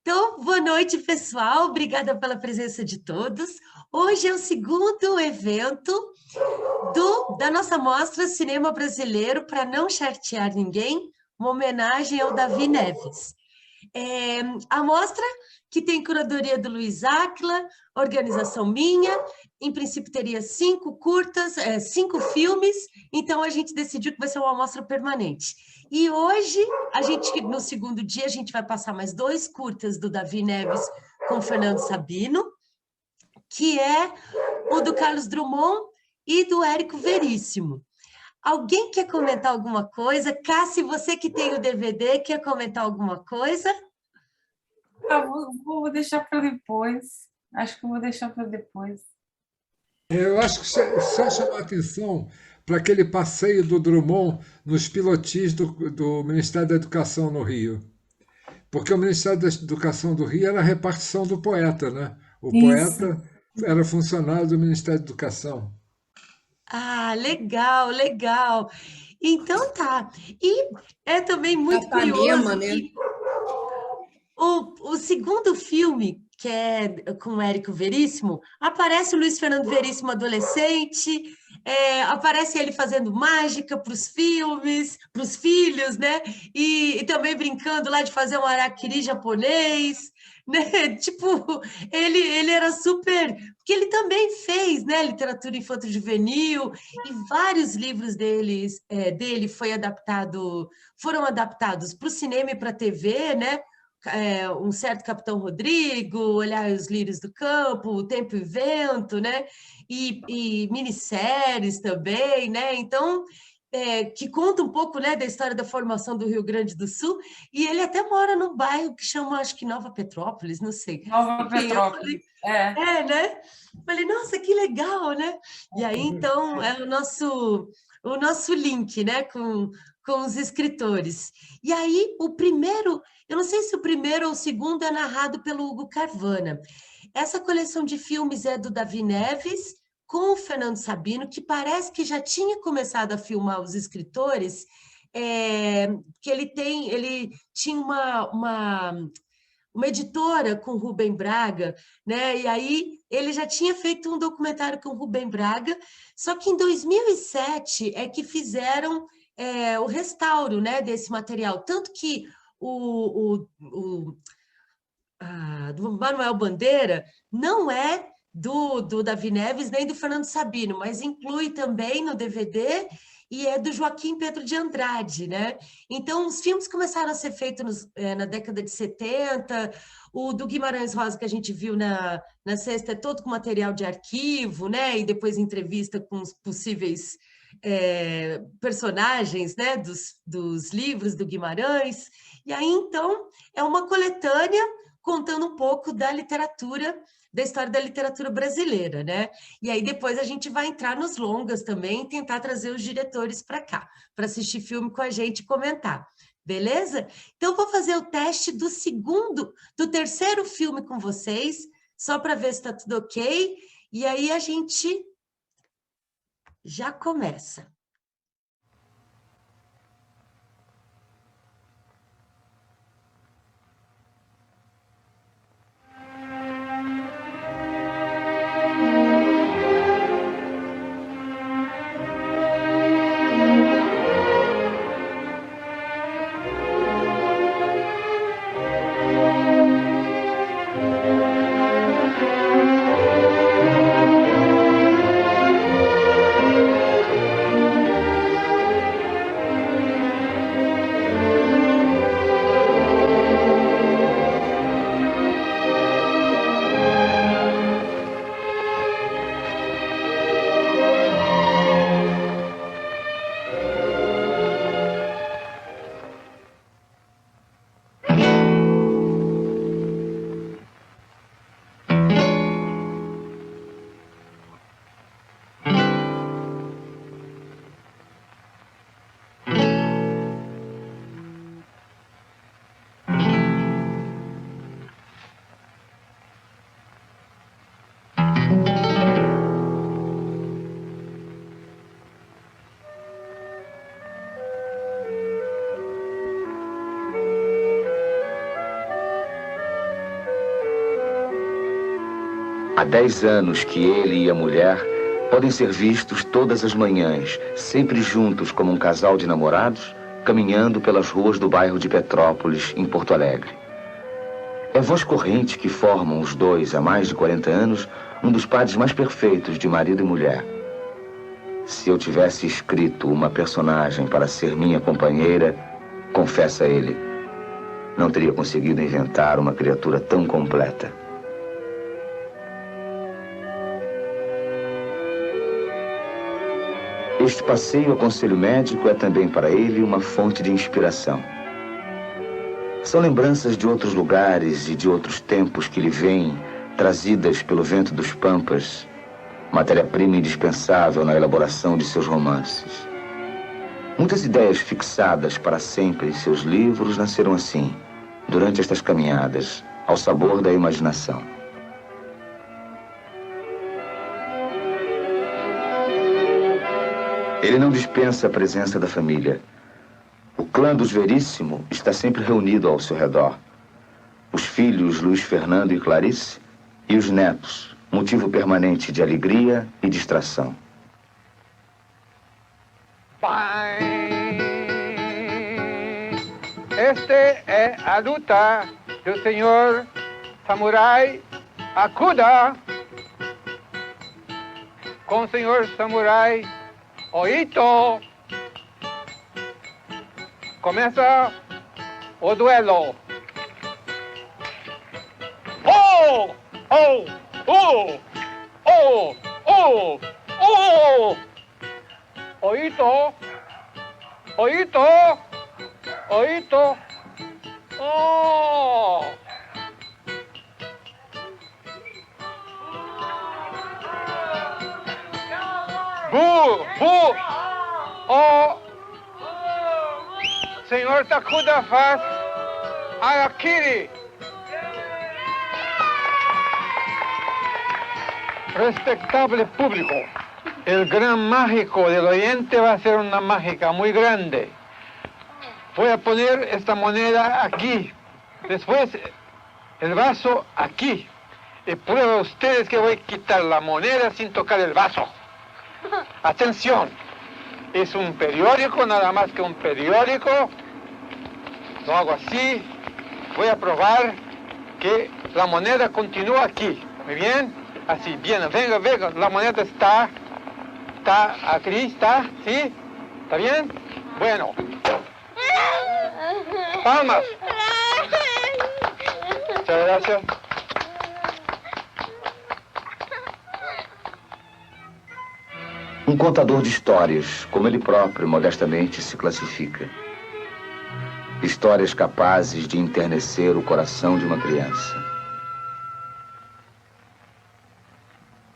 Então, boa noite, pessoal. Obrigada pela presença de todos. Hoje é o segundo evento da nossa mostra Cinema Brasileiro para Não Chartear Ninguém, uma homenagem ao Davi Neves. A mostra, que tem curadoria do Luiz Áquila, organização minha, em princípio teria 5 curtas, 5 filmes, então a gente decidiu que vai ser uma mostra permanente. E hoje, no segundo dia, a gente vai passar mais 2 curtas do Davi Neves com o Fernando Sabino, que é o do Carlos Drummond e do Érico Veríssimo. Alguém quer comentar alguma coisa? Cássia, você que tem o DVD, quer comentar alguma coisa? Vou deixar para depois. Acho que vou deixar para depois. Eu acho que só chamar atenção para aquele passeio do Drummond nos pilotis do Ministério da Educação no Rio. Porque o Ministério da Educação do Rio era a repartição do poeta, né? O Isso. poeta era funcionário do Ministério da Educação. Ah, legal, legal. Então tá. E é também muito Capanema, curioso né? que o segundo filme, que é com o Érico Veríssimo, aparece o Luiz Fernando Veríssimo adolescente, aparece ele fazendo mágica para os filmes, para os filhos, né? E também brincando lá de fazer um harakiri japonês, né? Tipo, ele era super... Porque ele também fez, né, literatura infanto-juvenil, e vários livros dele foram adaptados para o cinema e para a TV, né? Um certo Capitão Rodrigo, Olhar os Lírios do Campo, O Tempo e o Vento, né? E minisséries também, né? Então, que conta um pouco, né, da história da formação do Rio Grande do Sul, e ele até mora num bairro que chama, acho que Nova Petrópolis, não sei. Nova Enfim, eu falei, Petrópolis. É. né? Falei, nossa, que legal, né? E aí, então, é o nosso link, né, com os escritores. E aí, eu não sei se o primeiro ou o segundo é narrado pelo Hugo Carvana. Essa coleção de filmes é do Davi Neves, com o Fernando Sabino, que parece que já tinha começado a filmar os escritores, que ele tinha uma editora com Rubem Braga, né? E aí ele já tinha feito um documentário com Rubem Braga, só que em 2007 é que fizeram o restauro, né, desse material, tanto que do Manuel Bandeira não é do Davi Neves nem do Fernando Sabino, mas inclui também no DVD e é do Joaquim Pedro de Andrade, né? Então, os filmes começaram a ser feitos na década de 70, o do Guimarães Rosa que a gente viu na sexta é todo com material de arquivo, né? E depois entrevista com os possíveis personagens, né? Dos livros do Guimarães. E aí, então, é uma coletânea contando um pouco da história da literatura brasileira, né? E aí depois a gente vai entrar nos longas também, tentar trazer os diretores para cá, para assistir filme com a gente e comentar. Beleza? Então vou fazer o teste do terceiro filme com vocês, só para ver se está tudo ok. E aí a gente já começa. Há 10 anos que ele e a mulher podem ser vistos todas as manhãs, sempre juntos como um casal de namorados, caminhando pelas ruas do bairro de Petrópolis, em Porto Alegre. É voz corrente que formam os dois, há mais de 40 anos, um dos pares mais perfeitos de marido e mulher. Se eu tivesse escrito uma personagem para ser minha companheira, confessa ele, não teria conseguido inventar uma criatura tão completa. Este passeio ao conselho médico é também para ele uma fonte de inspiração. São lembranças de outros lugares e de outros tempos que lhe vêm, trazidas pelo vento dos pampas, matéria-prima indispensável na elaboração de seus romances. Muitas ideias fixadas para sempre em seus livros nasceram assim, durante estas caminhadas, ao sabor da imaginação. Ele não dispensa a presença da família. O clã dos Veríssimo está sempre reunido ao seu redor. Os filhos Luiz Fernando e Clarice e os netos, motivo permanente de alegria e distração. Pai, este é a luta do senhor samurai Akuda com o senhor samurai Oito. Começa o duelo. Oh! Oh! Oh! Oh! Oh! Oh! Oito! Oito! Oito! Oh! Bu! Bu! Oh! Senhor Takuda faz Harakiri. Respetable público, el gran mágico del Oriente va a ser una mágica muy grande. Voy a poner esta moneda aquí, después el vaso aquí. Y prueben ustedes que voy a quitar la moneda sin tocar el vaso. Atención, es un periódico, nada más que un periódico. Lo hago así, voy a probar que la moneda continúa aquí. Muy bien, así, bien, venga, venga, la moneda está aquí, está, ¿sí? ¿Está bien? Bueno. Palmas. Muchas gracias. Um contador de histórias, como ele próprio modestamente se classifica. Histórias capazes de enternecer o coração de uma criança.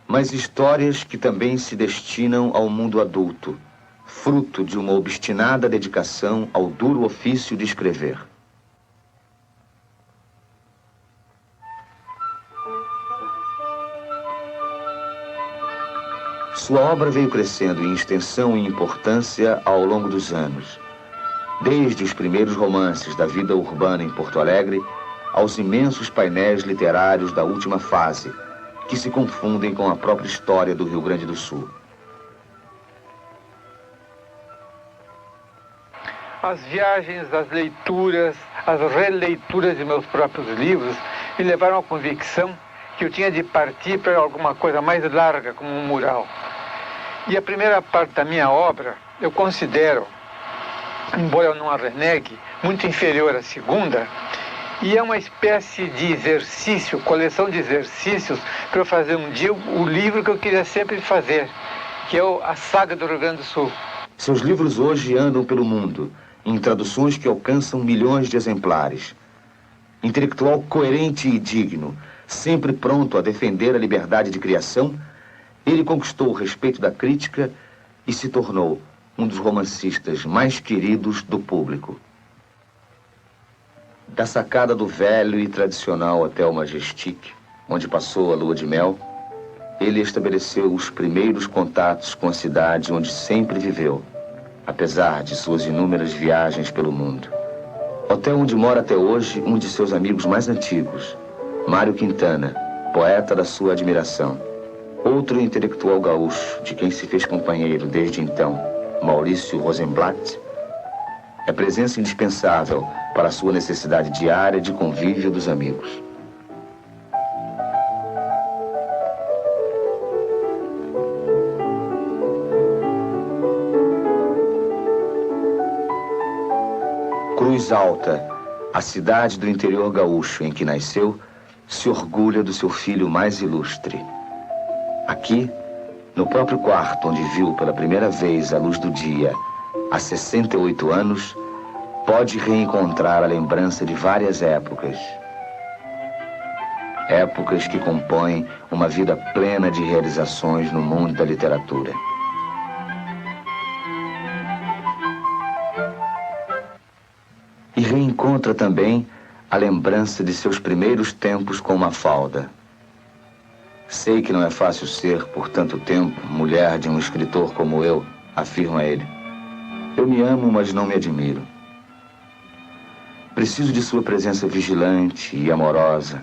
Mas histórias que também se destinam ao mundo adulto, fruto de uma obstinada dedicação ao duro ofício de escrever. Sua obra veio crescendo em extensão e importância ao longo dos anos, desde os primeiros romances da vida urbana em Porto Alegre aos imensos painéis literários da última fase, que se confundem com a própria história do Rio Grande do Sul. As viagens, as leituras, as releituras de meus próprios livros me levaram à convicção que eu tinha de partir para alguma coisa mais larga, como um mural. E a primeira parte da minha obra, eu considero, embora eu não a renegue, muito inferior à segunda, e é uma espécie de exercício, coleção de exercícios, para eu fazer um dia o livro que eu queria sempre fazer, que é a Saga do Rio Grande do Sul. Seus livros hoje andam pelo mundo, em traduções que alcançam milhões de exemplares. Intelectual coerente e digno, sempre pronto a defender a liberdade de criação, ele conquistou o respeito da crítica e se tornou um dos romancistas mais queridos do público. Da sacada do velho e tradicional Hotel Majestic, onde passou a lua de mel, ele estabeleceu os primeiros contatos com a cidade onde sempre viveu, apesar de suas inúmeras viagens pelo mundo. Hotel onde mora até hoje um de seus amigos mais antigos, Mário Quintana, poeta da sua admiração. Outro intelectual gaúcho, de quem se fez companheiro desde então, Maurício Rosenblatt, é presença indispensável para a sua necessidade diária de convívio dos amigos. Cruz Alta, a cidade do interior gaúcho em que nasceu, se orgulha do seu filho mais ilustre. Aqui, no próprio quarto onde viu pela primeira vez a luz do dia, há 68 anos, pode reencontrar a lembrança de várias épocas. Épocas que compõem uma vida plena de realizações no mundo da literatura. E reencontra também a lembrança de seus primeiros tempos com Mafalda. Sei que não é fácil ser, por tanto tempo, mulher de um escritor como eu, afirma ele. Eu me amo, mas não me admiro. Preciso de sua presença vigilante e amorosa.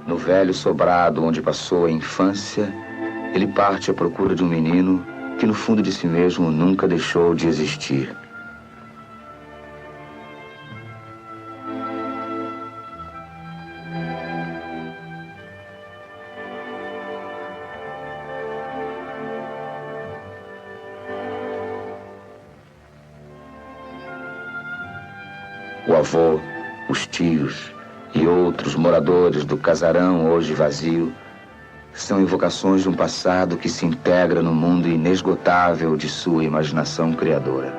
No velho sobrado onde passou a infância, ele parte à procura de um menino que no fundo de si mesmo nunca deixou de existir. O avô, os tios e outros moradores do casarão hoje vazio são evocações de um passado que se integra no mundo inesgotável de sua imaginação criadora.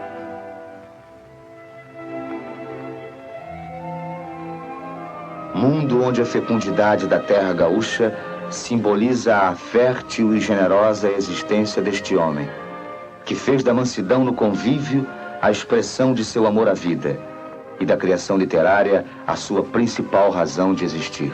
Mundo onde a fecundidade da terra gaúcha simboliza a fértil e generosa existência deste homem, que fez da mansidão no convívio a expressão de seu amor à vida e da criação literária a sua principal razão de existir.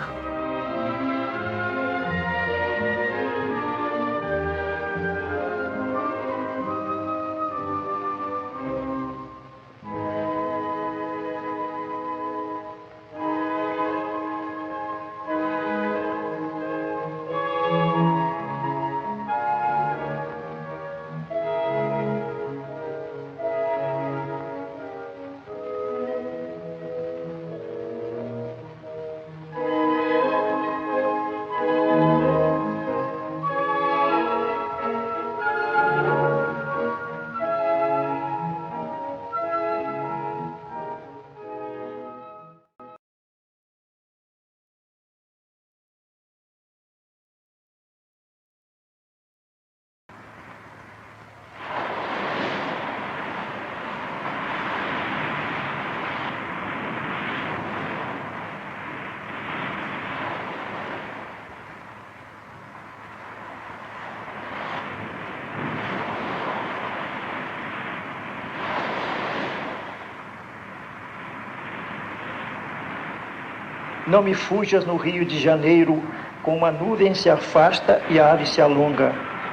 Não me fujas no Rio de Janeiro, como a nuvem se afasta e a ave se alonga,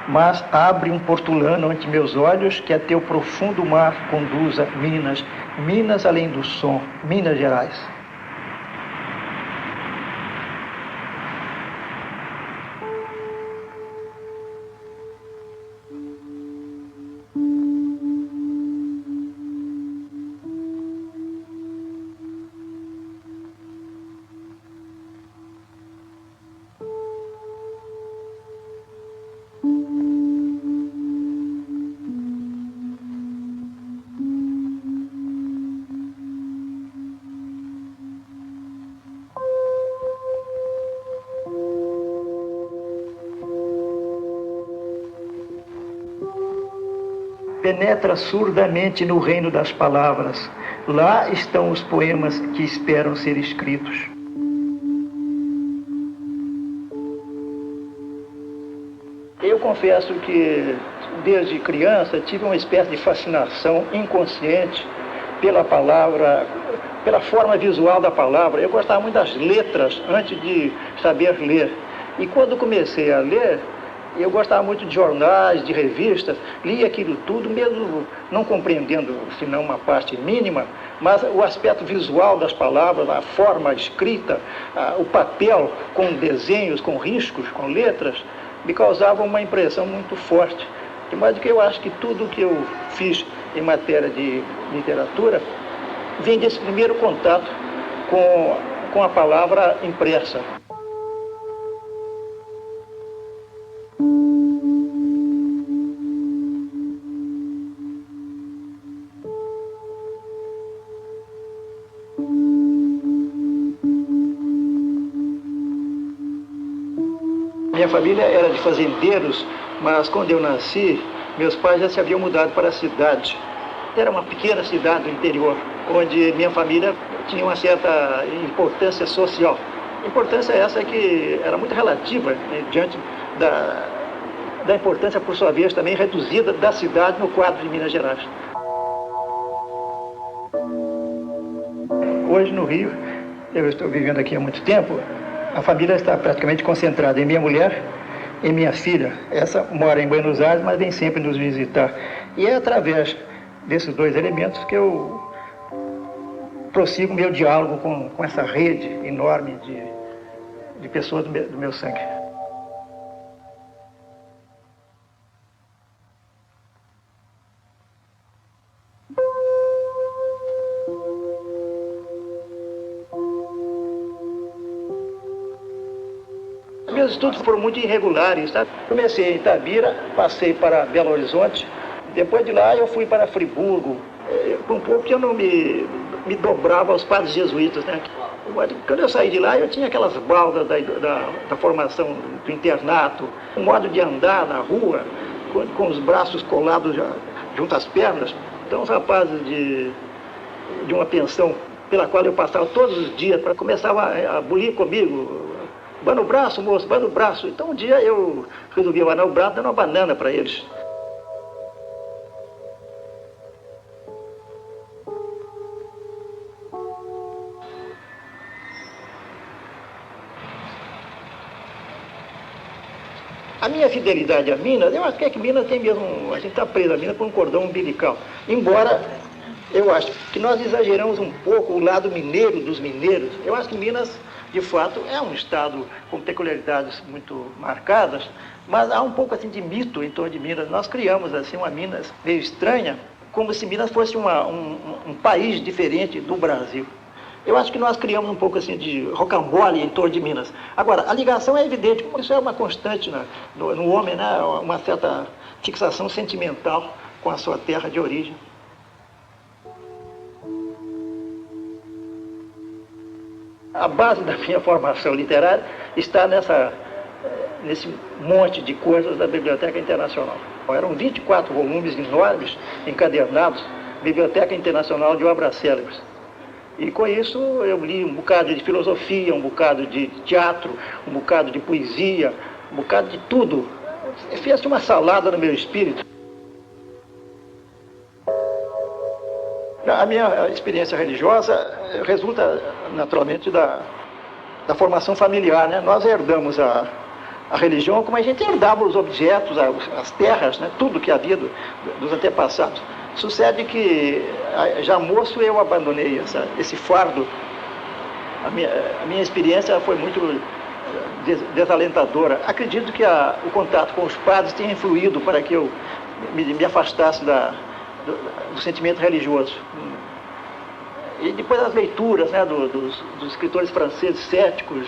mas abre um portulano ante meus olhos, que a teu profundo mar conduza, Minas, Minas além do som, Minas Gerais. Penetra surdamente no reino das palavras. Lá estão os poemas que esperam ser escritos. Eu confesso que, desde criança, tive uma espécie de fascinação inconsciente pela palavra pela forma visual da palavra. Eu gostava muito das letras antes de saber ler. E quando comecei a ler, eu gostava muito de jornais, de revistas, lia aquilo tudo, mesmo não compreendendo, senão uma parte mínima, mas o aspecto visual das palavras, a forma escrita, o papel com desenhos, com riscos, com letras, me causava uma impressão muito forte. De modo que eu acho que tudo que eu fiz em matéria de literatura vem desse primeiro contato com a palavra impressa. Minha família era de fazendeiros, mas quando eu nasci, meus pais já se haviam mudado para a cidade. Era uma pequena cidade do interior, onde minha família tinha uma certa importância social. Importância essa que era muito relativa, né, diante da importância, por sua vez, também reduzida da cidade no quadro de Minas Gerais. Hoje, no Rio, eu estou vivendo aqui há muito tempo, a família está praticamente concentrada em minha mulher e minha filha. Essa mora em Buenos Aires, mas vem sempre nos visitar. E é através desses dois elementos que eu prossigo meu diálogo com essa rede enorme de pessoas do meu sangue. Meus estudos foram muito irregulares, sabe? Comecei em Itabira, passei para Belo Horizonte, depois de lá eu fui para Friburgo. Com pouco eu não me dobrava aos padres jesuítas, né? Quando eu saí de lá, eu tinha aquelas baldas da formação do internato, um modo de andar na rua, com os braços colados junto às pernas. Então, os rapazes de uma pensão pela qual eu passava todos os dias, começavam a bulir comigo. Bana o braço, moço, bana o braço. Então, um dia eu resolvi abanar o braço, dando uma banana para eles. A minha fidelidade a Minas, eu acho que Minas tem mesmo, a gente está preso a Minas por um cordão umbilical. Embora eu acho que nós exageramos um pouco o lado mineiro dos mineiros. Eu acho que Minas, de fato, é um estado com peculiaridades muito marcadas, mas há um pouco assim de mito em torno de Minas. Nós criamos assim uma Minas meio estranha, como se Minas fosse um país diferente do Brasil. Eu acho que nós criamos um pouco assim de rocambole em torno de Minas. Agora, a ligação é evidente, isso é uma constante no homem, né? Uma certa fixação sentimental com a sua terra de origem. A base da minha formação literária está nesse monte de coisas da Biblioteca Internacional. Eram 24 volumes enormes, encadernados, Biblioteca Internacional de Obras Célebres. E com isso eu li um bocado de filosofia, um bocado de teatro, um bocado de poesia, um bocado de tudo. Fez uma salada no meu espírito. A minha experiência religiosa resulta naturalmente da formação familiar, né? Nós herdamos a religião como a gente herdava os objetos, as terras, né? Tudo que havia dos antepassados. Sucede que, já moço, eu abandonei esse fardo. A minha experiência foi muito desalentadora. Acredito que o contato com os padres tenha influído para que eu me afastasse do sentimento religioso. E depois as leituras, né, dos escritores franceses céticos,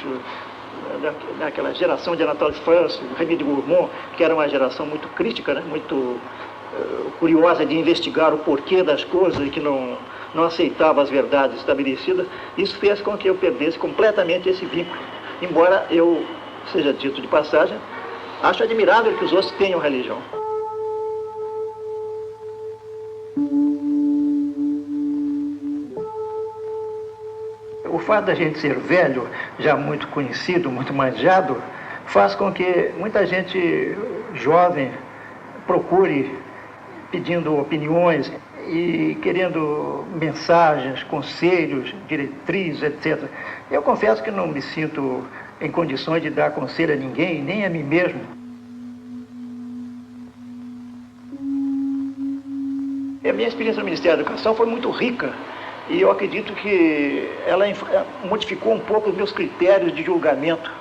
daquela geração de Anatole France, Rémy de Gourmont, que era uma geração muito crítica, né, muito curiosa de investigar o porquê das coisas e que não aceitava as verdades estabelecidas. Isso fez com que eu perdesse completamente esse vínculo. Embora eu, seja dito de passagem, acho admirável que os outros tenham religião. O fato da gente ser velho, já muito conhecido, muito manjado, faz com que muita gente jovem procure pedindo opiniões. e querendo mensagens, conselhos, diretrizes, etc. Eu confesso que não me sinto em condições de dar conselho a ninguém, nem a mim mesmo. A minha experiência no Ministério da Educação foi muito rica e eu acredito que ela modificou um pouco os meus critérios de julgamento.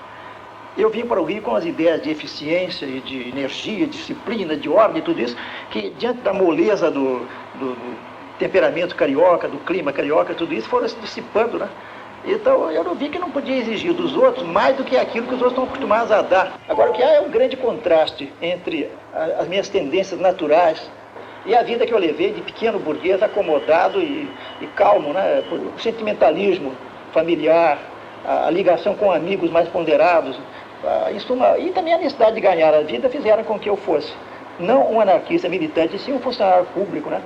Eu vim para o Rio com as ideias de eficiência e de energia, disciplina, de ordem e tudo isso, que diante da moleza do temperamento carioca, do clima carioca, tudo isso foram se dissipando, né? Então eu não vi que não podia exigir dos outros mais do que aquilo que os outros estão acostumados a dar. Agora o que há é um grande contraste entre as minhas tendências naturais e a vida que eu levei de pequeno burguês acomodado e calmo, né? O sentimentalismo familiar, a ligação com amigos mais ponderados, em suma, e também a necessidade de ganhar a vida fizeram com que eu fosse não um anarquista militante, e sim um funcionário público, né?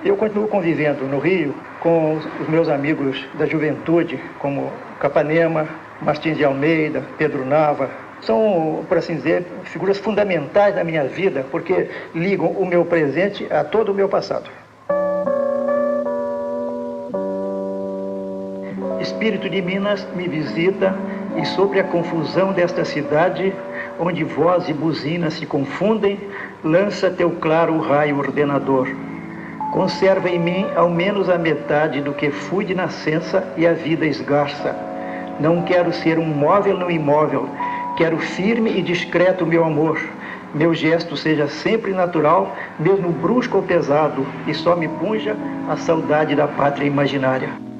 Eu continuo convivendo no Rio com os meus amigos da juventude, como Capanema, Martins de Almeida, Pedro Nava. São, por assim dizer, figuras fundamentais na minha vida, porque ligam o meu presente a todo o meu passado. Espírito de Minas me visita e sobre a confusão desta cidade, onde voz e buzina se confundem, lança teu claro raio ordenador. Conserva em mim ao menos a metade do que fui de nascença e a vida esgarça. Não quero ser um móvel no imóvel, quero firme e discreto meu amor. Meu gesto seja sempre natural, mesmo brusco ou pesado, e só me punja a saudade da pátria imaginária.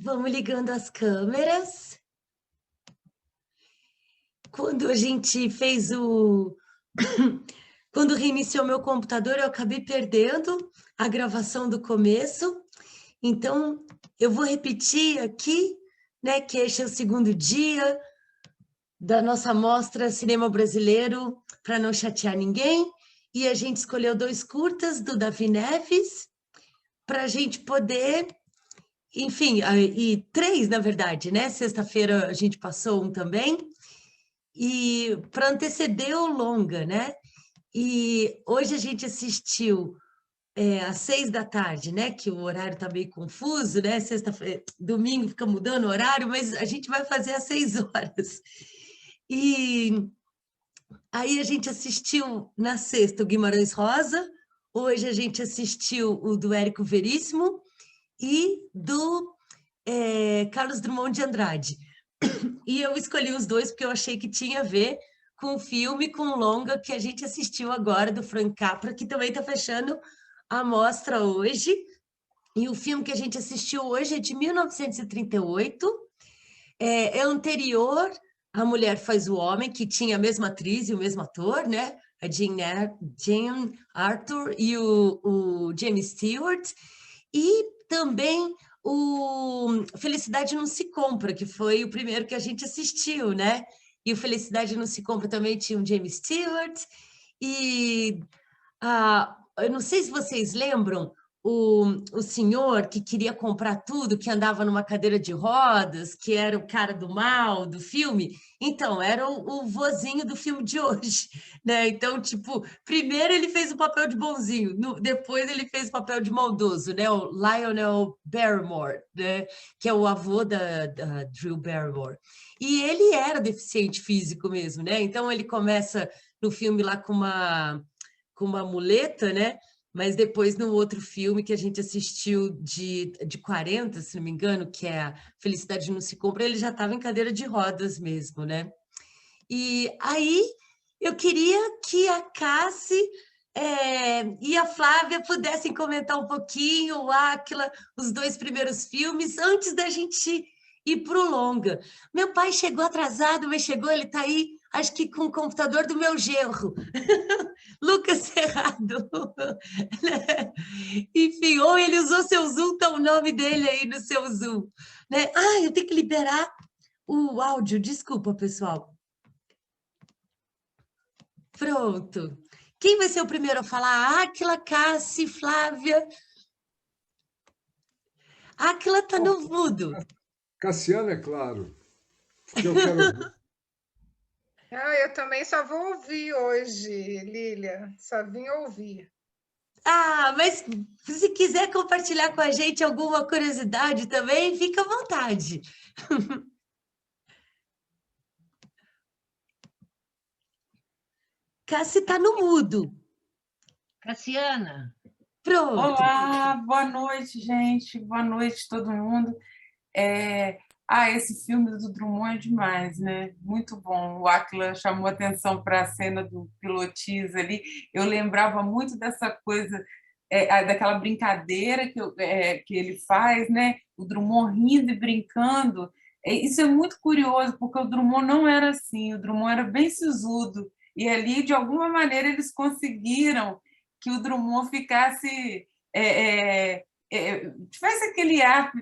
Vamos ligando as câmeras. Quando a gente fez Quando reiniciou meu computador, eu acabei perdendo a gravação do começo. Então, eu vou repetir aqui, né, que este é o segundo dia da nossa mostra Cinema Brasileiro, para não chatear ninguém. E a gente escolheu 2 curtas do Davi Neves, para a gente poder... Enfim, e 3, na verdade, né? Sexta-feira a gente passou um também, e para anteceder o longa, né? E hoje a gente assistiu às 6 da tarde, né? Que o horário está meio confuso, né? Sexta-feira, domingo fica mudando o horário, mas a gente vai fazer às 6 horas. E aí a gente assistiu na sexta o Guimarães Rosa, hoje a gente assistiu o do Érico Veríssimo, e do Carlos Drummond de Andrade. E eu escolhi os 2 porque eu achei que tinha a ver com o filme, com o longa que a gente assistiu agora, do Frank Capra, que também está fechando a mostra hoje. E o filme que a gente assistiu hoje é de 1938, é anterior A Mulher Faz o Homem, que tinha a mesma atriz e o mesmo ator, né? A Jean Arthur e o James Stewart, e também o Felicidade Não Se Compra, que foi o primeiro que a gente assistiu, né? E o Felicidade Não Se Compra também tinha o James Stewart, e eu não sei se vocês lembram, o senhor que queria comprar tudo, que andava numa cadeira de rodas, que era o cara do mal do filme, então, era o vozinho do filme de hoje, né? Então, tipo, primeiro ele fez o papel de bonzinho, depois ele fez o papel de maldoso, né? O Lionel Barrymore, né? Que é o avô da Drew Barrymore. E ele era deficiente físico mesmo, né? Então, ele começa no filme lá com uma muleta, né? Mas depois, no outro filme que a gente assistiu de 40, se não me engano, que é a Felicidade Não Se Compra, ele já estava em cadeira de rodas mesmo, né? E aí eu queria que a Cassi e a Flávia pudessem comentar um pouquinho, o Áquila, os 2 primeiros filmes, antes da gente ir para o longa. Meu pai chegou atrasado, mas chegou, ele está aí, acho que com o computador do meu genro, Lucas Cerrado. Enfim, ou ele usou seu Zoom, tá o nome dele aí no seu Zoom. Né? Ah, eu tenho que liberar o áudio, desculpa, pessoal. Pronto. Quem vai ser o primeiro a falar? Áquila, Cassi, Flávia. Áquila está no mudo. Cassiano, é claro, porque eu quero ouvir. Eu também só vou ouvir hoje, Lília. Só vim ouvir. Ah, mas se quiser compartilhar com a gente alguma curiosidade também, fica à vontade. Cassi está no mudo. Cassiana. Pronto. Olá, boa noite, gente. Boa noite, todo mundo. Esse filme do Drummond é demais, né? Muito bom. O Áquila chamou atenção para a cena do pilotis ali. Eu lembrava muito dessa coisa, daquela brincadeira que ele faz, né? O Drummond rindo e brincando. Isso é muito curioso, porque o Drummond não era assim. O Drummond era bem sisudo. E ali, de alguma maneira, eles conseguiram que o Drummond ficasse... tivesse aquele ar...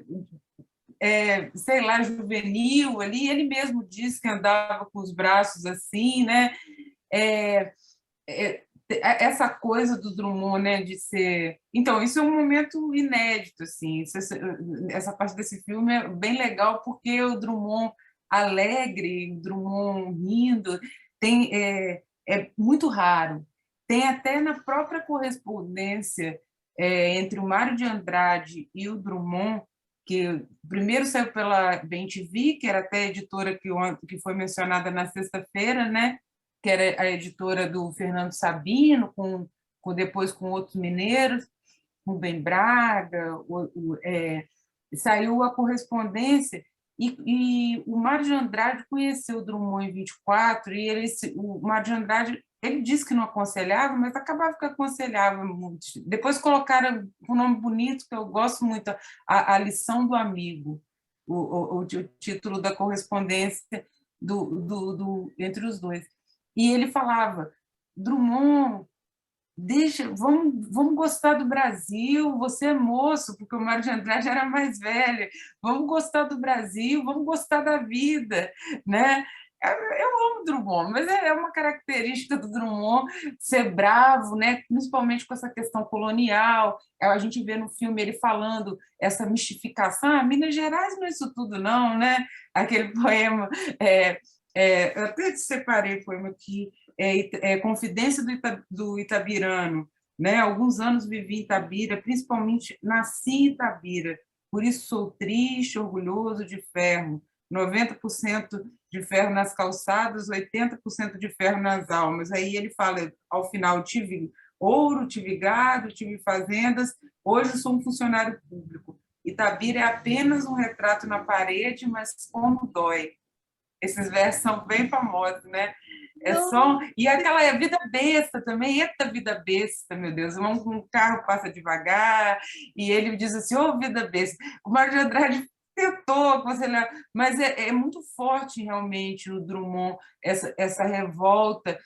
sei lá, juvenil ali, ele mesmo disse que andava com os braços assim, né? Essa coisa do Drummond, né, de ser... Então, isso é um momento inédito, assim, essa parte desse filme é bem legal, porque o Drummond alegre, o Drummond rindo, é muito raro. Tem até na própria correspondência entre o Mário de Andrade e o Drummond, que primeiro saiu pela BemTV, que era até a editora que foi mencionada na sexta-feira, né? Que era a editora do Fernando Sabino, depois com outros mineiros, com Ben Braga, saiu a correspondência, e o Mário de Andrade conheceu o Drummond em 24, e o Mário de Andrade ele disse que não aconselhava, mas acabava que aconselhava muito. Depois colocaram um nome bonito, que eu gosto muito, a Lição do Amigo, o título da correspondência entre os dois. E ele falava, Drummond, vamos gostar do Brasil, você é moço, porque o Mário de Andrade era mais velho, vamos gostar do Brasil, vamos gostar da vida, né? Eu amo Drummond, mas é uma característica do Drummond ser bravo, né? Principalmente com essa questão colonial. A gente vê no filme ele falando essa mistificação, Minas Gerais não é isso tudo não, né? Aquele poema, eu até separei o poema aqui, Confidência do Itabirano, né? Alguns anos vivi em Itabira, principalmente nasci em Itabira, por isso sou triste, orgulhoso de ferro, 90% de ferro nas calçadas, 80% de ferro nas almas. Aí ele fala, ao final, tive ouro, tive gado, tive fazendas, hoje sou um funcionário público. Itabira é apenas um retrato na parede, mas como dói. Esses versos são bem famosos, né? E aquela vida besta também, eita vida besta, meu Deus, um carro passa devagar, e ele diz assim, ô vida besta. O Mário de Andrade tentou aconselhar, mas é muito forte realmente o Drummond, essa revolta,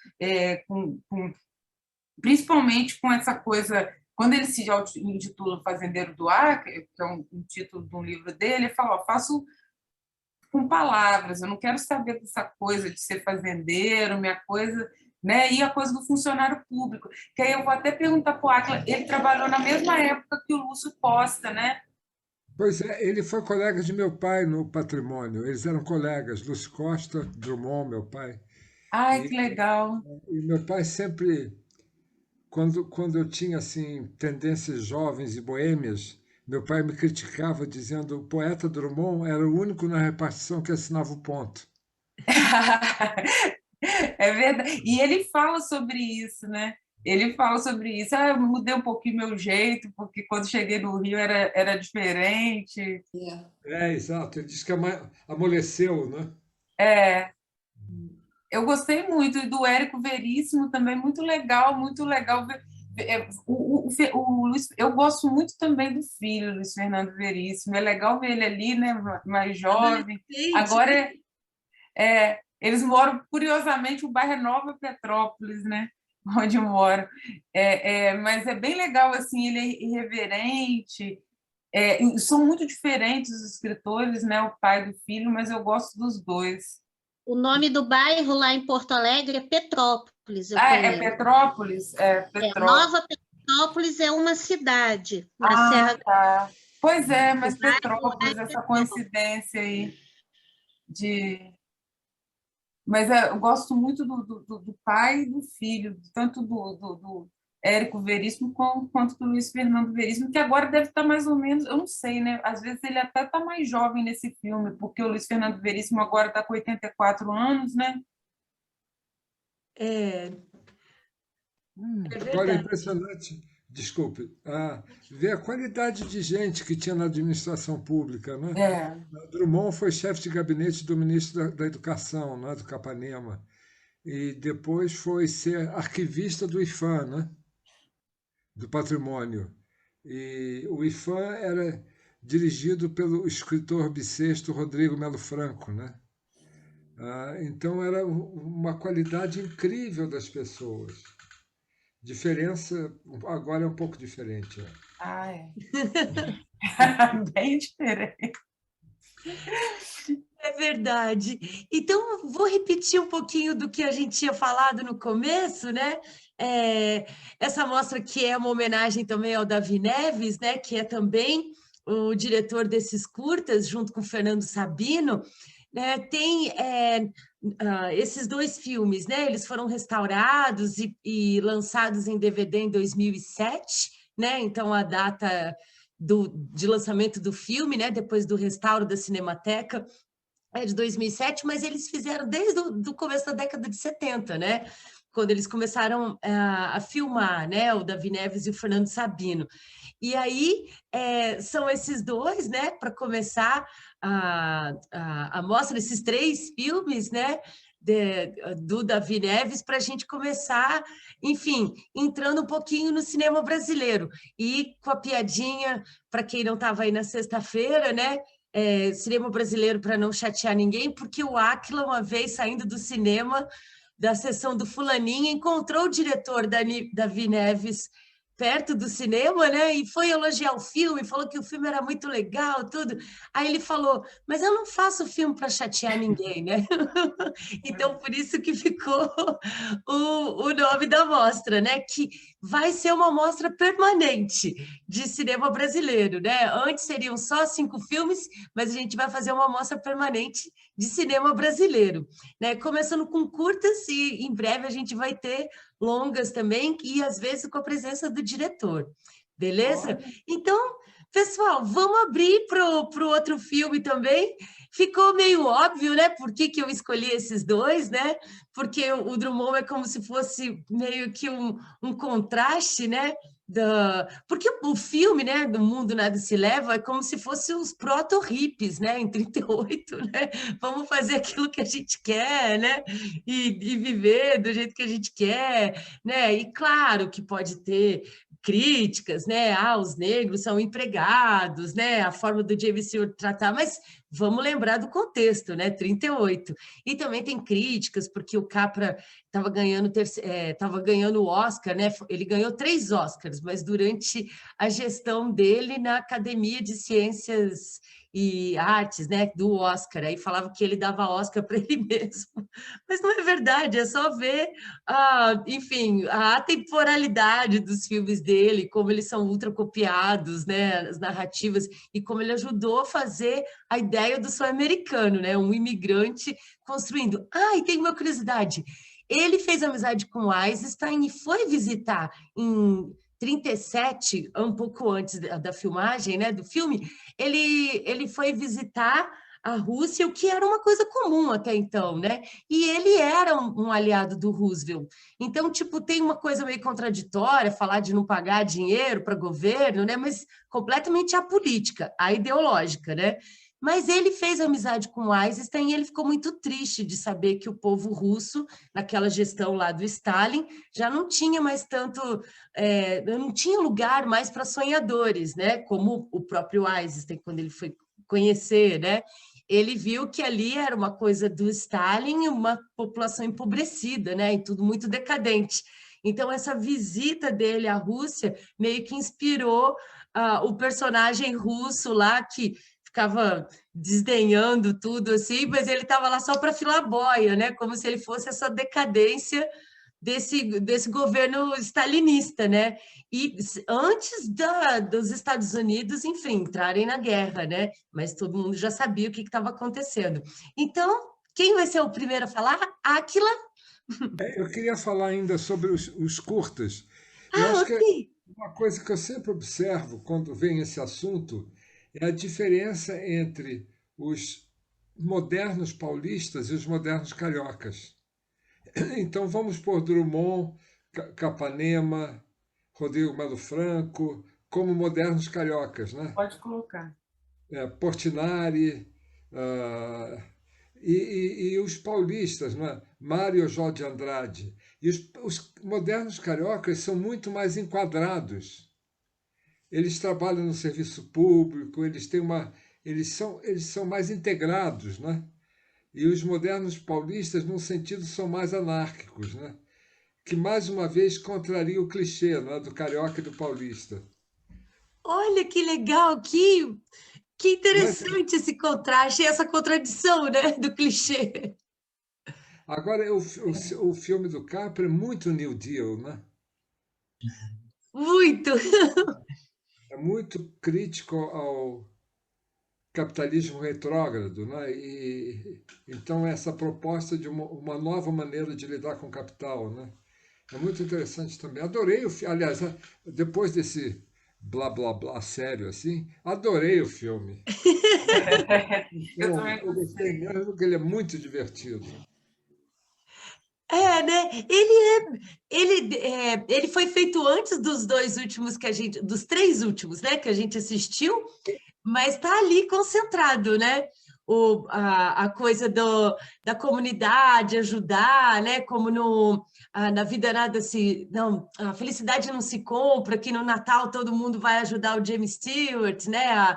principalmente com essa coisa, quando ele se intitula Fazendeiro do Acre, que é um título de um livro dele, ele fala, faço com palavras, eu não quero saber dessa coisa de ser fazendeiro, minha coisa né? E a coisa do funcionário público, que aí eu vou até perguntar para o Átila, ele trabalhou na mesma época que o Lúcio Costa, né? Pois é, ele foi colega de meu pai no Patrimônio. Eles eram colegas, Lúcio Costa, Drummond, meu pai. Ai, E, que legal. e meu pai sempre, quando eu tinha assim tendências jovens e boêmias, meu pai me criticava dizendo que o poeta Drummond era o único na repartição que assinava o ponto. É verdade. E ele fala sobre isso, né? Ele fala sobre isso. Ah, eu mudei um pouquinho meu jeito, porque quando cheguei no Rio era diferente. É, exato. Ele diz que amoleceu, né? É, eu gostei muito, e do Érico Veríssimo também, muito legal, muito legal. Eu gosto muito também do filho, Luiz Fernando Veríssimo. É legal ver ele ali, né, mais jovem. Adolescente, Agora, eles moram, curiosamente, o bairro é Nova Petrópolis, né? Onde eu moro. Mas é bem legal, assim, ele é irreverente. E são muito diferentes os escritores, né? O pai do filho, mas eu gosto dos dois. O nome do bairro lá em Porto Alegre é Petrópolis, eu É conheço. Petrópolis? É Petrópolis. Nova Petrópolis é uma cidade na Serra. Tá. Pois é, mas O bairro Petrópolis, é essa Petrópolis. coincidência aí de... Mas eu gosto muito do pai e do filho, tanto do Érico Veríssimo quanto do Luiz Fernando Veríssimo, que agora deve estar mais ou menos, eu não sei, né? Às vezes ele até está mais jovem nesse filme, porque o Luiz Fernando Veríssimo agora está com 84 anos, né? é Agora é verdade. impressionante, desculpe, ver a qualidade de gente que tinha na administração pública, né? Drummond foi chefe de gabinete do ministro da Educação, né, do Capanema, e depois foi ser arquivista do IFAM, né, do Patrimônio. E o IFAM era dirigido pelo escritor bissexto Rodrigo Melo Franco, né? Então era uma qualidade incrível das pessoas. Diferença agora é um pouco diferente. Bem diferente. É verdade. Então, vou repetir um pouquinho do que a gente tinha falado no começo, né? Essa mostra que é uma homenagem também ao Davi Neves, né? Que é também o diretor desses curtas, junto com o Fernando Sabino. Tem esses dois filmes, né? Eles foram restaurados e lançados em DVD em 2007, né? Então, a data de lançamento do filme, né? Depois do restauro da Cinemateca, é de 2007, mas eles fizeram desde o começo da década de 70, né? Quando eles começaram a filmar, né? O Davi Neves e o Fernando Sabino. E aí são esses dois, né? Para começar a mostra, esses três filmes, né? Do Davi Neves, para a gente começar, enfim, entrando um pouquinho no cinema brasileiro. E com a piadinha, para quem não estava aí na sexta-feira, né? Cinema brasileiro para não chatear ninguém, porque o Átila, uma vez saindo do cinema, da sessão do Fulaninha, encontrou o diretor Davi Neves perto do cinema, né? E foi elogiar o filme, falou que o filme era muito legal, tudo. Aí ele falou, mas eu não faço filme para chatear ninguém, né? Então, por isso que ficou o nome da mostra, né? Que vai ser uma mostra permanente de cinema brasileiro, né? Antes seriam só 5 filmes, mas a gente vai fazer uma mostra permanente de cinema brasileiro, né? Começando com curtas e em breve a gente vai ter longas também e às vezes com a presença do diretor, beleza? Então, pessoal, vamos abrir para o outro filme também. Ficou meio óbvio, né? Por que eu escolhi esses dois, né? Porque o Drummond é como se fosse meio que um contraste, né? Porque o filme, né, do Mundo Nada Se Leva é como se fossem os proto-hippies, né, em 38, né, vamos fazer aquilo que a gente quer, né, e viver do jeito que a gente quer, né, e claro que pode ter críticas, né? Os negros são empregados, né? A forma do James Stewart tratar, mas vamos lembrar do contexto, né? 38. E também tem críticas, porque o Capra estava ganhando o Oscar, né? Ele ganhou 3 Oscars, mas durante a gestão dele na Academia de Ciências e Artes, né, do Oscar, aí falava que ele dava Oscar para ele mesmo, mas não é verdade, é só ver, enfim, a atemporalidade dos filmes dele, como eles são ultra copiados, né, as narrativas, e como ele ajudou a fazer a ideia do sonho americano, né, um imigrante construindo. E tem uma curiosidade, ele fez amizade com Eisenstein e foi visitar em 37, um pouco antes da filmagem, né, do filme, ele foi visitar a Rússia, o que era uma coisa comum até então, né? E ele era um aliado do Roosevelt. Então, tipo, tem uma coisa meio contraditória, falar de não pagar dinheiro para governo, né? Mas completamente apolítica, ideológica, né? Mas ele fez amizade com Eisenstein e ele ficou muito triste de saber que o povo russo, naquela gestão lá do Stalin, já não tinha mais tanto, não tinha lugar mais para sonhadores, né? Como o próprio Eisenstein, quando ele foi conhecer, né? Ele viu que ali era uma coisa do Stalin, uma população empobrecida, né? E tudo muito decadente. Então, essa visita dele à Rússia meio que inspirou o personagem russo lá, que ficava desdenhando tudo assim, mas ele estava lá só para filar boia, né? Como se ele fosse essa decadência desse governo stalinista, né? E antes dos Estados Unidos, enfim, entrarem na guerra, né? Mas todo mundo já sabia o que estava acontecendo. Então, quem vai ser o primeiro a falar? Átila? Eu queria falar ainda sobre os curtas. Eu acho que uma coisa que eu sempre observo quando vem esse assunto é a diferença entre os modernos paulistas e os modernos cariocas. Então, vamos por Drummond, Capanema, Rodrigo Melo Franco, como modernos cariocas, né? Pode colocar. Portinari, e os paulistas, né? Mário Jorge de Andrade. E os modernos cariocas são muito mais enquadrados. Eles trabalham no serviço público, eles são mais integrados, né? E os modernos paulistas, num sentido, são mais anárquicos, né? Que, mais uma vez, contraria o clichê, né, do carioca e do paulista. Olha que legal, que interessante esse contraste, essa contradição, né, do clichê. Agora, o filme do Capra é muito New Deal, né? Muito! É muito crítico ao capitalismo retrógrado, né? E então essa proposta de uma nova maneira de lidar com o capital, né? É muito interessante também. Adorei o filme. Aliás, depois desse blá blá blá sério assim, adorei o filme. Eu gostei mesmo porque ele é muito divertido. Né? Ele foi feito antes dos 2 últimos dos 3 últimos, né, que a gente assistiu, mas está ali concentrado, né? A coisa da comunidade ajudar, né? Como na vida nada se... Não, a felicidade não se compra, que no Natal todo mundo vai ajudar o James Stewart, né?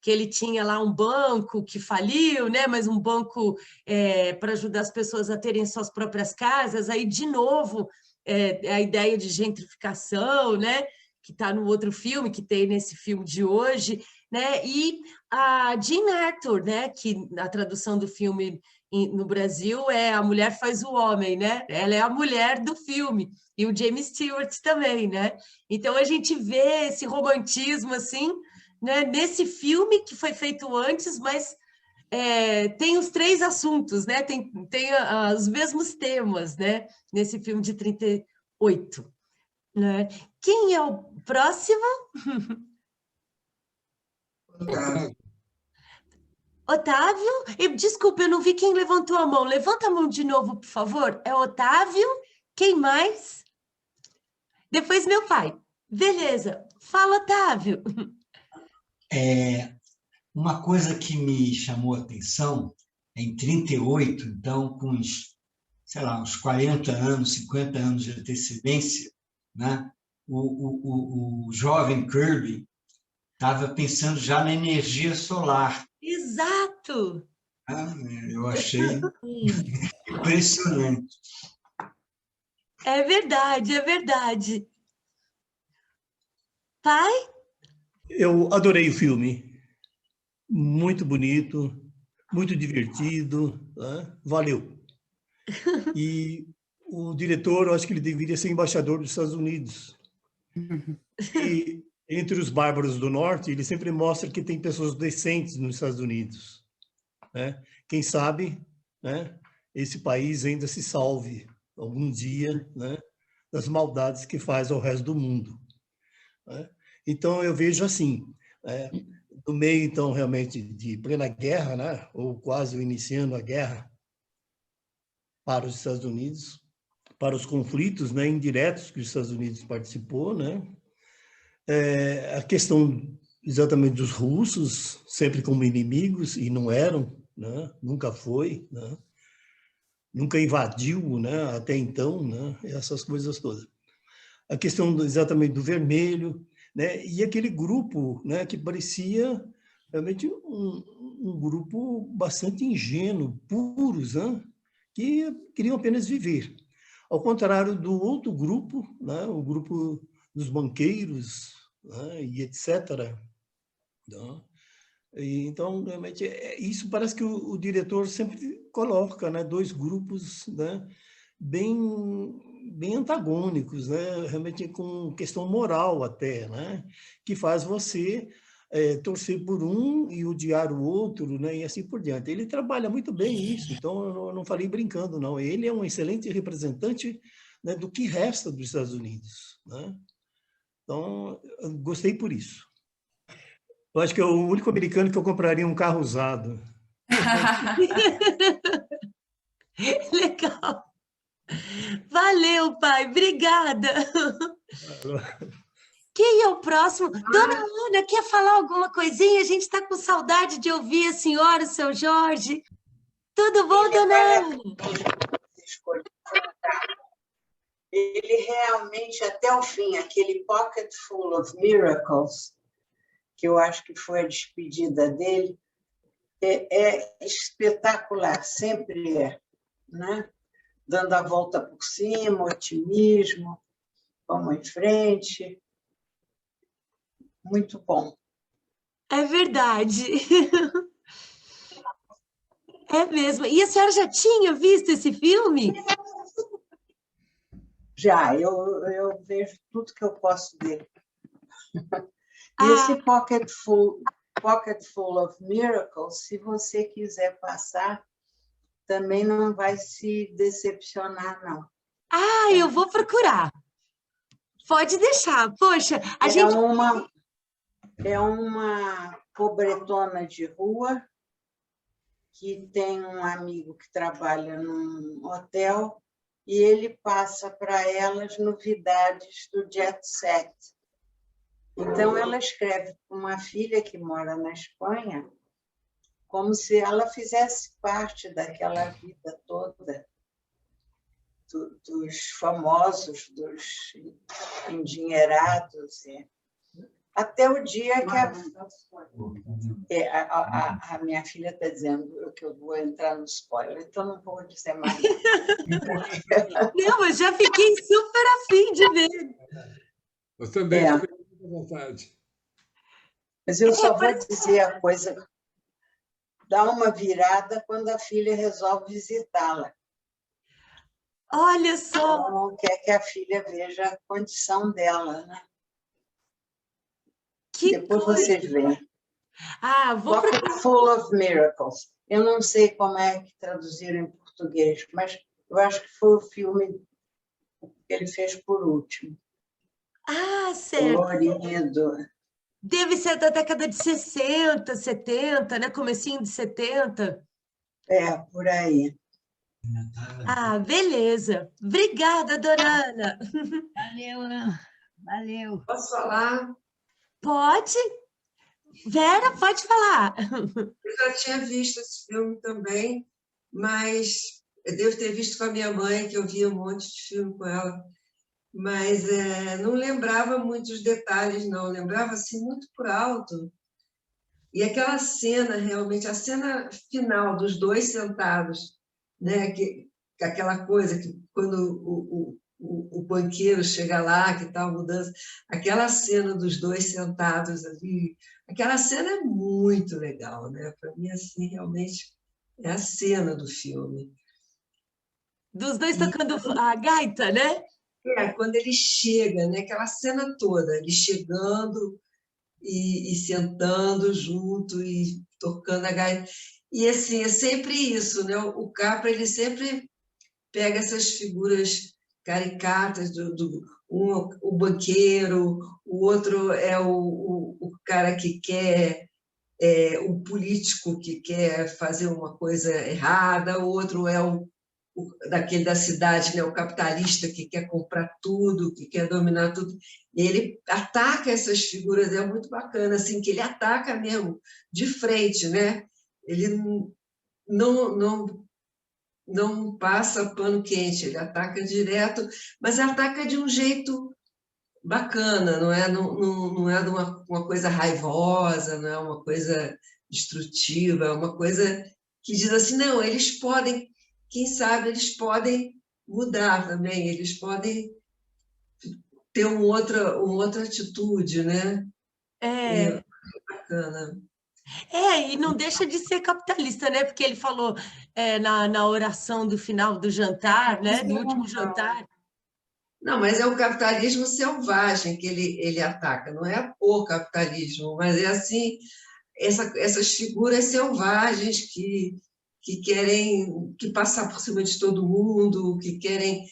Que ele tinha lá um banco que faliu, né? Mas um banco para ajudar as pessoas a terem suas próprias casas. Aí, de novo, a ideia de gentrificação, né? Que está no outro filme, que tem nesse filme de hoje, né? E a Jean Arthur, né? Que a tradução do filme no Brasil é A Mulher Faz o Homem, né? Ela é a mulher do filme, e o James Stewart também, né? Então a gente vê esse romantismo assim, né? Nesse filme que foi feito antes, mas tem os 3 assuntos, né? Tem os mesmos temas, né? Nesse filme de 38. Né? Quem é o próximo? Otávio? Desculpa, eu não vi quem levantou a mão. Levanta a mão de novo, por favor. É Otávio? Quem mais? Depois meu pai. Beleza. Fala, Otávio. Uma coisa que me chamou a atenção, em 38, então, com uns 40 anos, 50 anos de antecedência, né? o jovem Kirby estava pensando já na energia solar. Exato! Eu achei impressionante. É verdade, é verdade. Pai? Eu adorei o filme. Muito bonito, muito divertido, né? Valeu. E o diretor, eu acho que ele deveria ser embaixador dos Estados Unidos. E entre os bárbaros do norte, ele sempre mostra que tem pessoas decentes nos Estados Unidos, né? Quem sabe, né, esse país ainda se salve algum dia, né, das maldades que faz ao resto do mundo, né? Então eu vejo assim, no meio então realmente de plena guerra, né, ou quase iniciando a guerra para os Estados Unidos, para os conflitos, né, indiretos que os Estados Unidos participou, né, a questão exatamente dos russos, sempre como inimigos, e não eram, né, nunca foi, né, nunca invadiu, né, até então, né, essas coisas todas. A questão exatamente do vermelho, né, e aquele grupo, né, que parecia realmente um grupo bastante ingênuo, puros, né, que queriam apenas viver. Ao contrário do outro grupo, né, o grupo dos banqueiros, né, e etc. Né? E, então, realmente, isso parece que o diretor sempre coloca, né, dois grupos, né, bem antagônicos, né, realmente com questão moral até, né, que faz você torcer por um e odiar o outro, né, e assim por diante. Ele trabalha muito bem isso, então eu não falei brincando, não. Ele é um excelente representante, né, do que resta dos Estados Unidos, né? Então, eu gostei por isso. Eu acho que é o único americano que eu compraria um carro usado. Legal. Valeu, pai. Obrigada. Quem é o próximo? Dona Ana, quer falar alguma coisinha? A gente está com saudade de ouvir a senhora, o seu Jorge. Tudo bom, dona Ana? Ele realmente, até o fim, aquele Pocket Full of Miracles, que eu acho que foi a despedida dele, é espetacular, sempre é, né? Dando a volta por cima, otimismo, vamos em frente. Muito bom. É verdade. É mesmo. E a senhora já tinha visto esse filme? Já, eu vejo tudo que eu posso dele. E esse Pocket Full of Miracles, se você quiser passar, também não vai se decepcionar, não. Ah, eu vou procurar. Pode deixar. Poxa, É uma pobretona de rua que tem um amigo que trabalha num hotel e ele passa para elas novidades do jet set. Então, ela escreve para uma filha que mora na Espanha como se ela fizesse parte daquela vida toda dos famosos, dos endinheirados. Até o dia que a minha filha está dizendo que eu vou entrar no spoiler, então não vou dizer mais nada. Não, eu já fiquei super afim de ver. Eu também fiquei com vontade. Mas eu só vou dizer a coisa, dá uma virada quando a filha resolve visitá-la. Olha só! Ela não quer que a filha veja a condição dela, né? Depois vocês veem. Pocket Full of Miracles. Eu não sei como é que traduziram em português, mas eu acho que foi o filme que ele fez por último. Ah, certo. Colorido. Deve ser da década de 60, 70, né? Comecinho de 70. É, por aí. Ah, beleza. Obrigada, dona Ana. Valeu, valeu. Posso falar? Pode. Vera, pode falar. Eu já tinha visto esse filme também, mas eu devo ter visto com a minha mãe, que eu via um monte de filme com ela. mas não lembrava muitos detalhes, não. Lembrava assim muito por alto. E aquela cena, realmente, a cena final dos dois sentados, né? Aquela coisa que quando o banqueiro chega lá, que tal mudança, aquela cena dos dois sentados ali, aquela cena é muito legal, né? Para mim, assim, realmente é a cena do filme. Dos dois tocando a gaita, né? Quando ele chega, né? Aquela cena toda, ele chegando e sentando junto e tocando a gaita. E assim, é sempre isso, né? O Capra, ele sempre pega essas figuras caricatas o banqueiro, o outro é o cara que quer, o político que quer fazer uma coisa errada, o outro é daquele da cidade, né, o capitalista que quer comprar tudo, que quer dominar tudo. E ele ataca essas figuras, é muito bacana, assim, que ele ataca mesmo, de frente, né? Ele não passa pano quente, ele ataca direto, mas ataca de um jeito bacana, não é de uma coisa raivosa, não é uma coisa destrutiva, é uma coisa que diz assim, não, eles podem, quem sabe, eles podem mudar também, eles podem ter uma outra atitude, né? É bacana. E não deixa de ser capitalista, né? Porque ele falou na oração do final do jantar, né? Do último jantar. Não, mas é o capitalismo selvagem que ele ataca, não é o capitalismo, mas é assim, essas figuras selvagens que querem passar por cima de todo mundo, que querem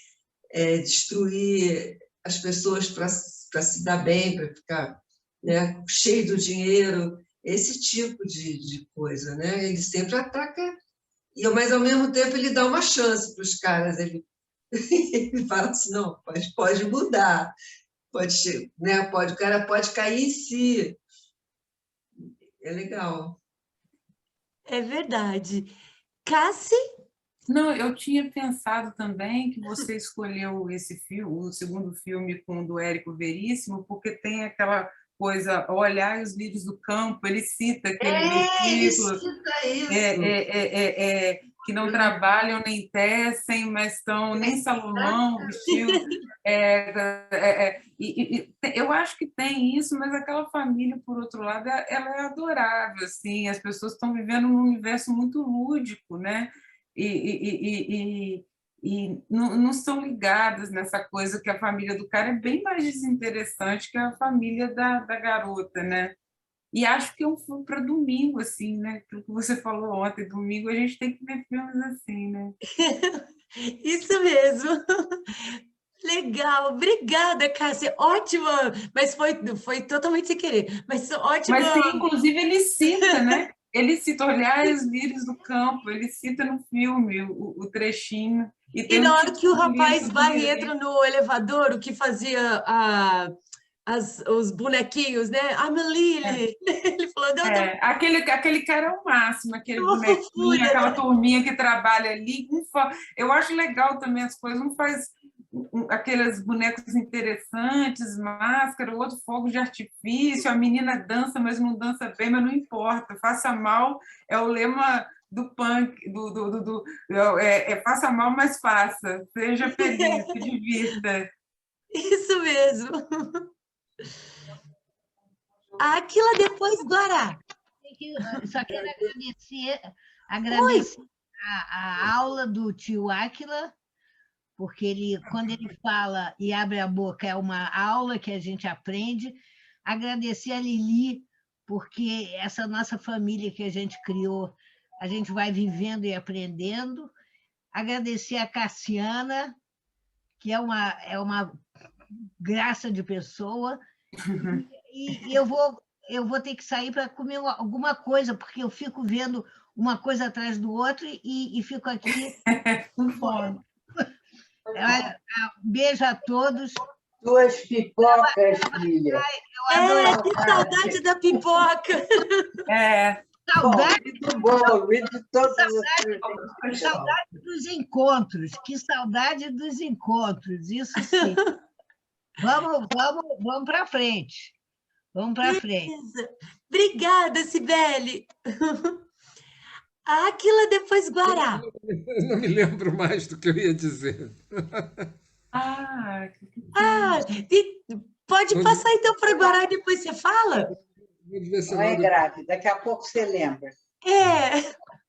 destruir as pessoas para se dar bem, para ficar, né, cheio do dinheiro, esse tipo de coisa, né? Ele sempre ataca, mas ao mesmo tempo ele dá uma chance para os caras, ele fala assim, não, pode mudar, né? O cara pode cair em si. É legal. É verdade. Cassi? Não, eu tinha pensado também que você escolheu esse filme, o segundo filme com o do Érico Veríssimo, porque tem aquela coisa, olhar os lírios do campo, ele cita aquele versículo, que não trabalham nem tecem, mas estão, nem Salomão vestiu. Eu acho que tem isso, mas aquela família, por outro lado, ela é adorável, assim, as pessoas estão vivendo num universo muito lúdico, né? E não estão ligadas nessa coisa que a família do cara é bem mais desinteressante que a família da garota, né? E acho que é um filme para domingo, assim, né? Aquilo que você falou ontem, domingo a gente tem que ver filmes assim, né? Isso mesmo. Legal, obrigada, Cássia. Ótima, mas foi totalmente sem querer. Mas ótima. Mas sim, inclusive ele cita, né? Ele cita Olhar os lírios do campo, ele cita no filme o trechinho. E na hora que o rapaz vai e entra no elevador, o que fazia os bonequinhos, né? I'm a Lily. Ele falou, não. Aquele cara é o máximo, aquele bonequinho, aquela turminha que trabalha ali. Eu acho legal também as coisas, um faz aqueles bonecos interessantes, máscara, o outro fogo de artifício, a menina dança, mas não dança bem, mas não importa, faça mal, é o lema do punk, faça mal, mas faça, seja feliz, se divirta. Isso mesmo. Aquilo depois, Guará. Só quero agradecer a aula do tio Áquila, porque quando ele fala e abre a boca, é uma aula que a gente aprende. Agradecer a Lili, porque essa nossa família que a gente criou, a gente vai vivendo e aprendendo. Agradecer a Cassiana, que é uma graça de pessoa. E eu vou ter que sair para comer alguma coisa, porque eu fico vendo uma coisa atrás do outro e fico aqui com fome. Beijo a todos. Duas pipocas, filha. Que saudade da pipoca. Saudade muito bom, de todos saudade dos encontros. Que saudade dos encontros, isso sim. Vamos para frente. Vamos para frente. Obrigada, Cibele. Áquila, depois Guará. Eu não me lembro mais do que eu ia dizer. Pode passar então para Guará e depois você fala? Não é grave, daqui a pouco você lembra.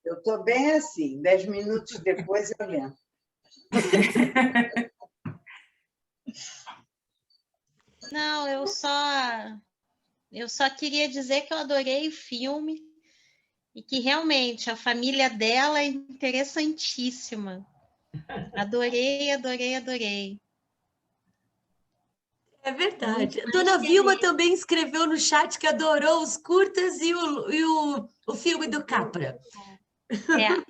Eu estou bem assim, 10 minutos depois eu lembro. Não, eu só queria dizer que eu adorei o filme e que realmente a família dela é interessantíssima. Adorei, adorei, adorei. É verdade. A Dona Vilma também escreveu no chat que adorou os curtas e o filme do Capra. Eu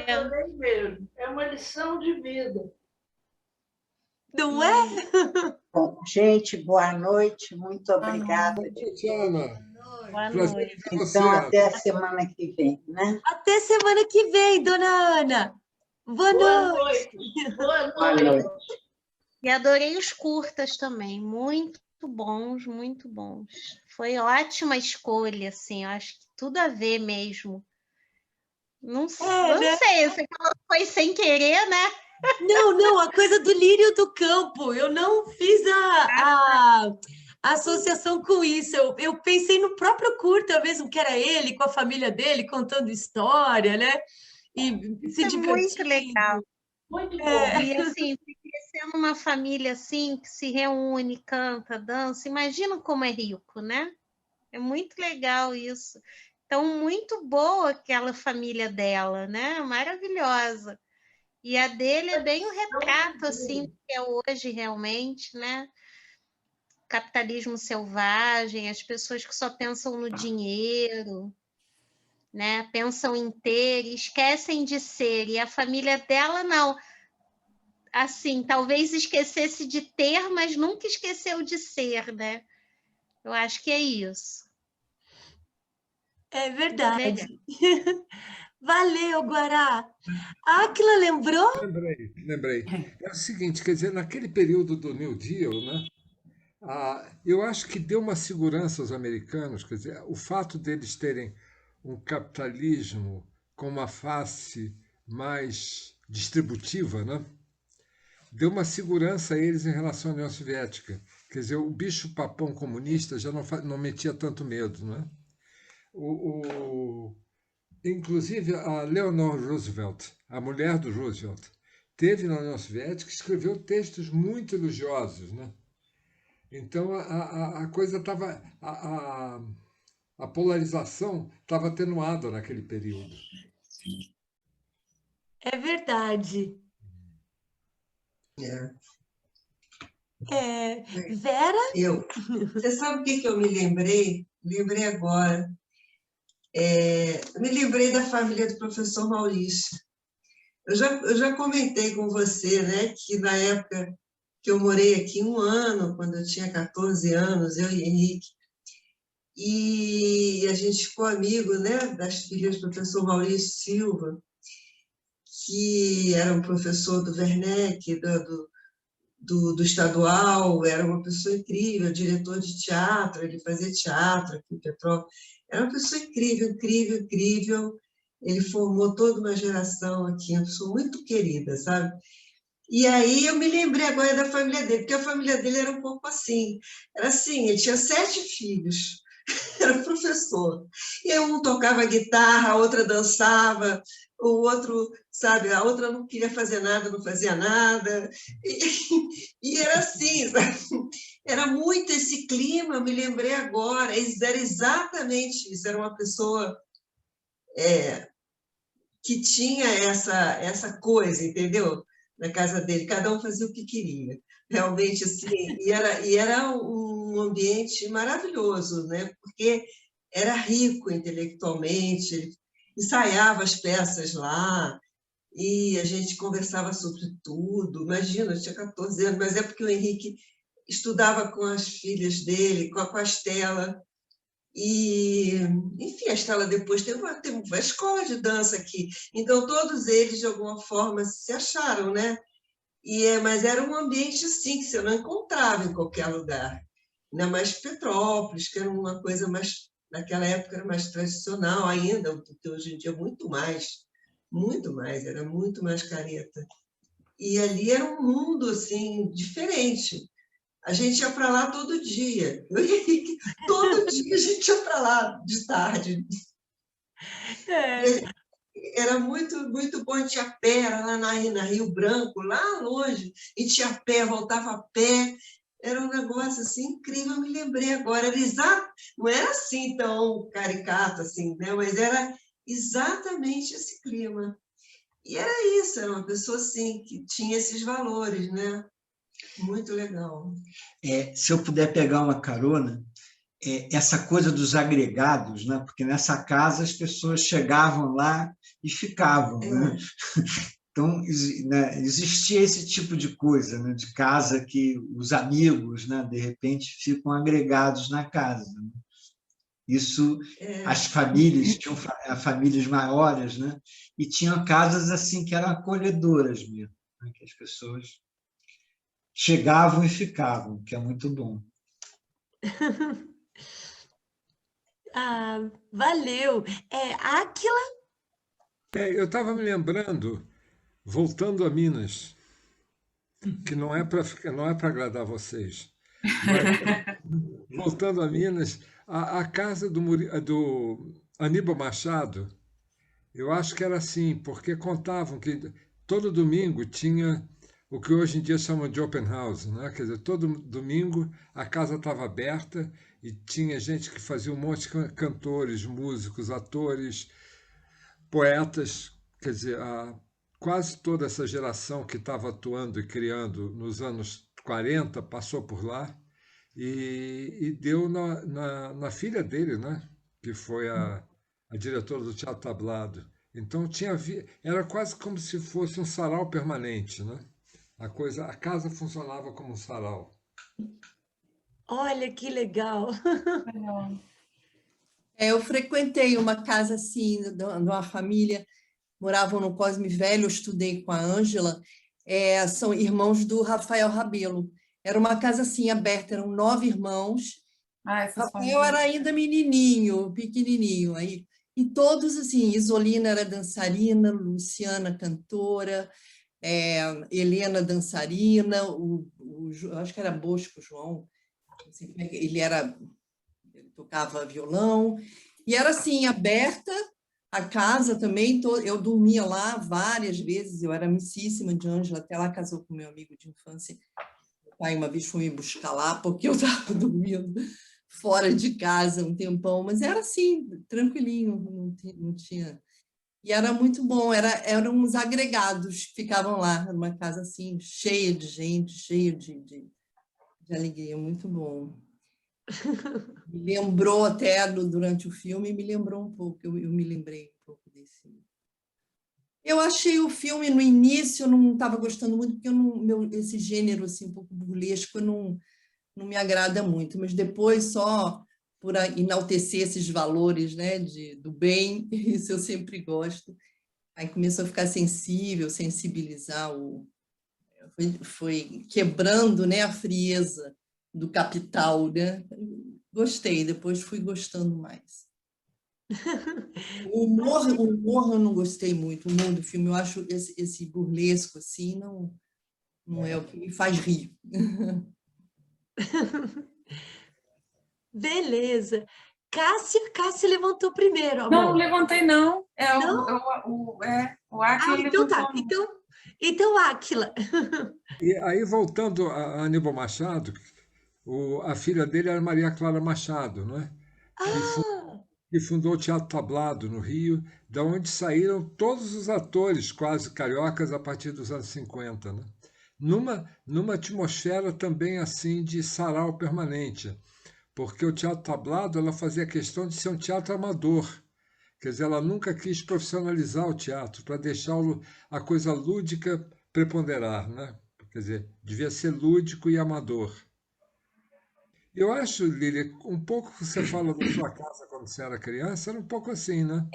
também mesmo. É uma lição de vida. Não é? Bom, gente, boa noite. Muito obrigada. Boa noite, Ana. Boa noite. Então, até a semana que vem, né? Até semana que vem, Dona Ana. Boa noite. Boa noite. E adorei os curtas também, muito bons, muito bons. Foi ótima escolha, assim, eu acho que tudo a ver mesmo. Não sei, você foi sem querer, né? Não, a coisa do lírio do campo, eu não fiz a associação com isso, eu pensei no próprio curta mesmo, que era ele, com a família dele, contando história, né? E se divertindo. Muito legal. Muito bom. E assim, crescendo uma família assim, que se reúne, canta, dança, imagina como é rico, né? É muito legal isso. Então, muito boa aquela família dela, né? Maravilhosa. E a dele é bem o retrato, assim, que é hoje realmente, né? Capitalismo selvagem, as pessoas que só pensam no dinheiro, né? Pensam em ter e esquecem de ser. E a família dela, não. Assim, talvez esquecesse de ter, mas nunca esqueceu de ser, né? Eu acho que é isso. É verdade. Valeu, Guará. Áquila lembrou? Lembrei. É o seguinte, quer dizer, naquele período do New Deal, né? Eu acho que deu uma segurança aos americanos, quer dizer, o fato deles terem um capitalismo com uma face mais distributiva, né? Deu uma segurança a eles em relação à União Soviética. Quer dizer, o bicho-papão comunista já não metia tanto medo, né? Inclusive, a Eleanor Roosevelt, a mulher do Roosevelt, teve na União Soviética e escreveu textos muito elogiosos, né? Então, a coisa estava... A polarização estava atenuada naquele período. É verdade. Vera? Você sabe o que eu me lembrei? Lembrei agora. Me lembrei da família do professor Maurício. Eu já comentei com você, né, que na época que eu morei aqui 1 ano, quando eu tinha 14 anos, eu e Henrique, e a gente ficou amigo, né, das filhas do professor Maurício Silva, que era um professor do Werneck, do estadual, era uma pessoa incrível, diretor de teatro, ele fazia teatro aqui em Petrópolis. Era uma pessoa incrível, incrível, incrível. Ele formou toda uma geração aqui, uma pessoa muito querida, sabe? E aí eu me lembrei agora da família dele, porque a família dele era um pouco assim. Era assim, ele tinha 7 filhos, era professor. E um tocava guitarra, a outra dançava, o outro, sabe, a outra não queria fazer nada, não fazia nada. E era assim, sabe? Era muito esse clima, eu me lembrei agora. Era exatamente isso, era uma pessoa que tinha essa coisa, entendeu? Na casa dele, cada um fazia o que queria. Realmente, assim, e era um ambiente maravilhoso, né? Porque era rico intelectualmente, ele ensaiava as peças lá, e a gente conversava sobre tudo. Imagina, eu tinha 14 anos, mas é porque o Henrique estudava com as filhas dele, com a Estela, e, enfim, a Estela depois teve uma escola de dança aqui. Então, todos eles, de alguma forma, se acharam, né? Mas era um ambiente assim, que você não encontrava em qualquer lugar. Ainda mais Petrópolis, que era uma coisa mais, naquela época era mais tradicional ainda, do que hoje em dia muito mais, era muito mais careta. E ali era um mundo assim diferente. A gente ia para lá todo dia. Todo dia a gente ia para lá de tarde. Era muito, muito bom. A gente ia a pé, era lá na Rio Branco, lá longe. A gente ia a pé, voltava a pé. Era um negócio assim incrível, eu me lembrei agora. Era exato, não era assim tão caricato assim, né? Mas era exatamente esse clima. E era isso, era uma pessoa assim, que tinha esses valores, né? Muito legal. Se eu puder pegar uma carona, essa coisa dos agregados, né? Porque nessa casa as pessoas chegavam lá e ficavam, né? Então, né, existia esse tipo de coisa, né? De casa que os amigos, né, de repente, ficam agregados na casa. Né? Isso, as famílias tinham famílias maiores, né? E tinham casas assim que eram acolhedoras mesmo, né? Que as pessoas chegavam e ficavam, que é muito bom. Valeu. Áquila? Eu estava me lembrando, voltando a Minas, que não é para agradar vocês, mas, voltando a Minas, a casa do Aníbal Machado, eu acho que era assim, porque contavam que todo domingo tinha o que hoje em dia chamam de open house, né? Quer dizer, todo domingo a casa estava aberta e tinha gente que fazia um monte de cantores, músicos, atores, poetas, quer dizer, quase toda essa geração que estava atuando e criando nos anos 40 passou por lá e deu na filha dele, né? Que foi a diretora do Teatro Tablado. Então era quase como se fosse um sarau permanente, né? A casa funcionava como um sarau. Olha que legal. Eu frequentei uma casa assim, de uma família, moravam no Cosme Velho, eu estudei com a Ângela, são irmãos do Rafael Rabelo. Era uma casa assim, aberta, eram 9 irmãos. Rafael era ainda menininho, pequenininho. E todos assim, Isolina era dançarina, Luciana cantora, Helena dançarina, acho que era Bosco João, ele tocava violão, e era assim, aberta a casa também, eu dormia lá várias vezes, eu era amicíssima de Ângela, até ela casou com meu amigo de infância, meu pai uma vez foi me buscar lá, porque eu estava dormindo fora de casa um tempão, mas era assim, tranquilinho, não tinha... E era muito bom, eram uns agregados que ficavam lá, numa casa assim, cheia de gente, cheia de alegria, muito bom. Me lembrou até, durante o filme, me lembrou um pouco, eu me lembrei um pouco desse. Eu achei o filme, no início, eu não estava gostando muito, porque esse gênero assim, um pouco burlesco não me agrada muito, mas depois só... por enaltecer esses valores, né, do bem, isso eu sempre gosto. Aí começou a ficar sensível, sensibilizar, foi quebrando, né, a frieza do capital, né? Gostei, depois fui gostando mais. O humor eu não gostei muito, o humor do filme, eu acho esse burlesco assim, não é o que me faz rir. Beleza. Cássia levantou primeiro a Não, mão. não levantei, não. O Áquila então levantou. tá. Então Áquila. E aí, voltando a Aníbal Machado, a filha dele era Maria Clara Machado, né? Que fundou o Teatro Tablado, no Rio, da onde saíram todos os atores quase cariocas a partir dos anos 50, né? Numa atmosfera também assim de sarau permanente, porque o Teatro Tablado ela fazia questão de ser um teatro amador. Quer dizer, ela nunca quis profissionalizar o teatro, para deixar a coisa lúdica preponderar, né? Quer dizer, devia ser lúdico e amador. Eu acho, Lília, um pouco que você fala da sua casa quando você era criança, era um pouco assim, né?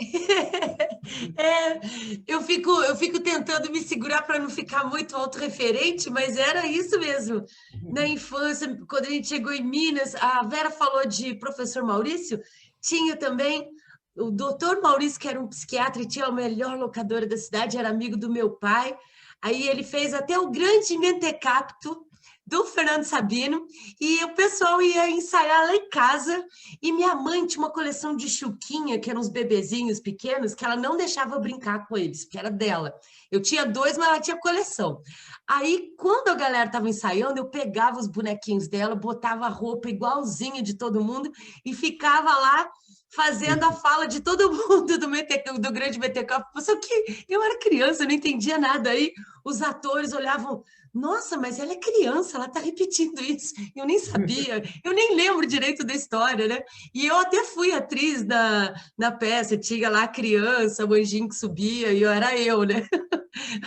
É, eu fico tentando me segurar para não ficar muito autorreferente, mas era isso mesmo. Na infância, quando a gente chegou em Minas, a Vera falou de professor Maurício, tinha também o doutor Maurício, que era um psiquiatra e tinha a melhor locadora da cidade, era amigo do meu pai. Aí ele fez até o grande mentecapto do Fernando Sabino, e o pessoal ia ensaiar lá em casa, e minha mãe tinha uma coleção de Chuquinha, que eram uns bebezinhos pequenos, que ela não deixava eu brincar com eles, porque era dela. Eu tinha dois, mas ela tinha coleção. Aí, quando a galera estava ensaiando, eu pegava os bonequinhos dela, botava a roupa igualzinha de todo mundo, e ficava lá fazendo a fala de todo mundo do grande BTK. Só que eu era criança, eu não entendia nada. Aí os atores olhavam, nossa, mas ela é criança, ela está repetindo isso. Eu nem sabia, eu nem lembro direito da história, né? E eu até fui atriz na peça, tinha lá a criança, o anjinho que subia, e era eu, né?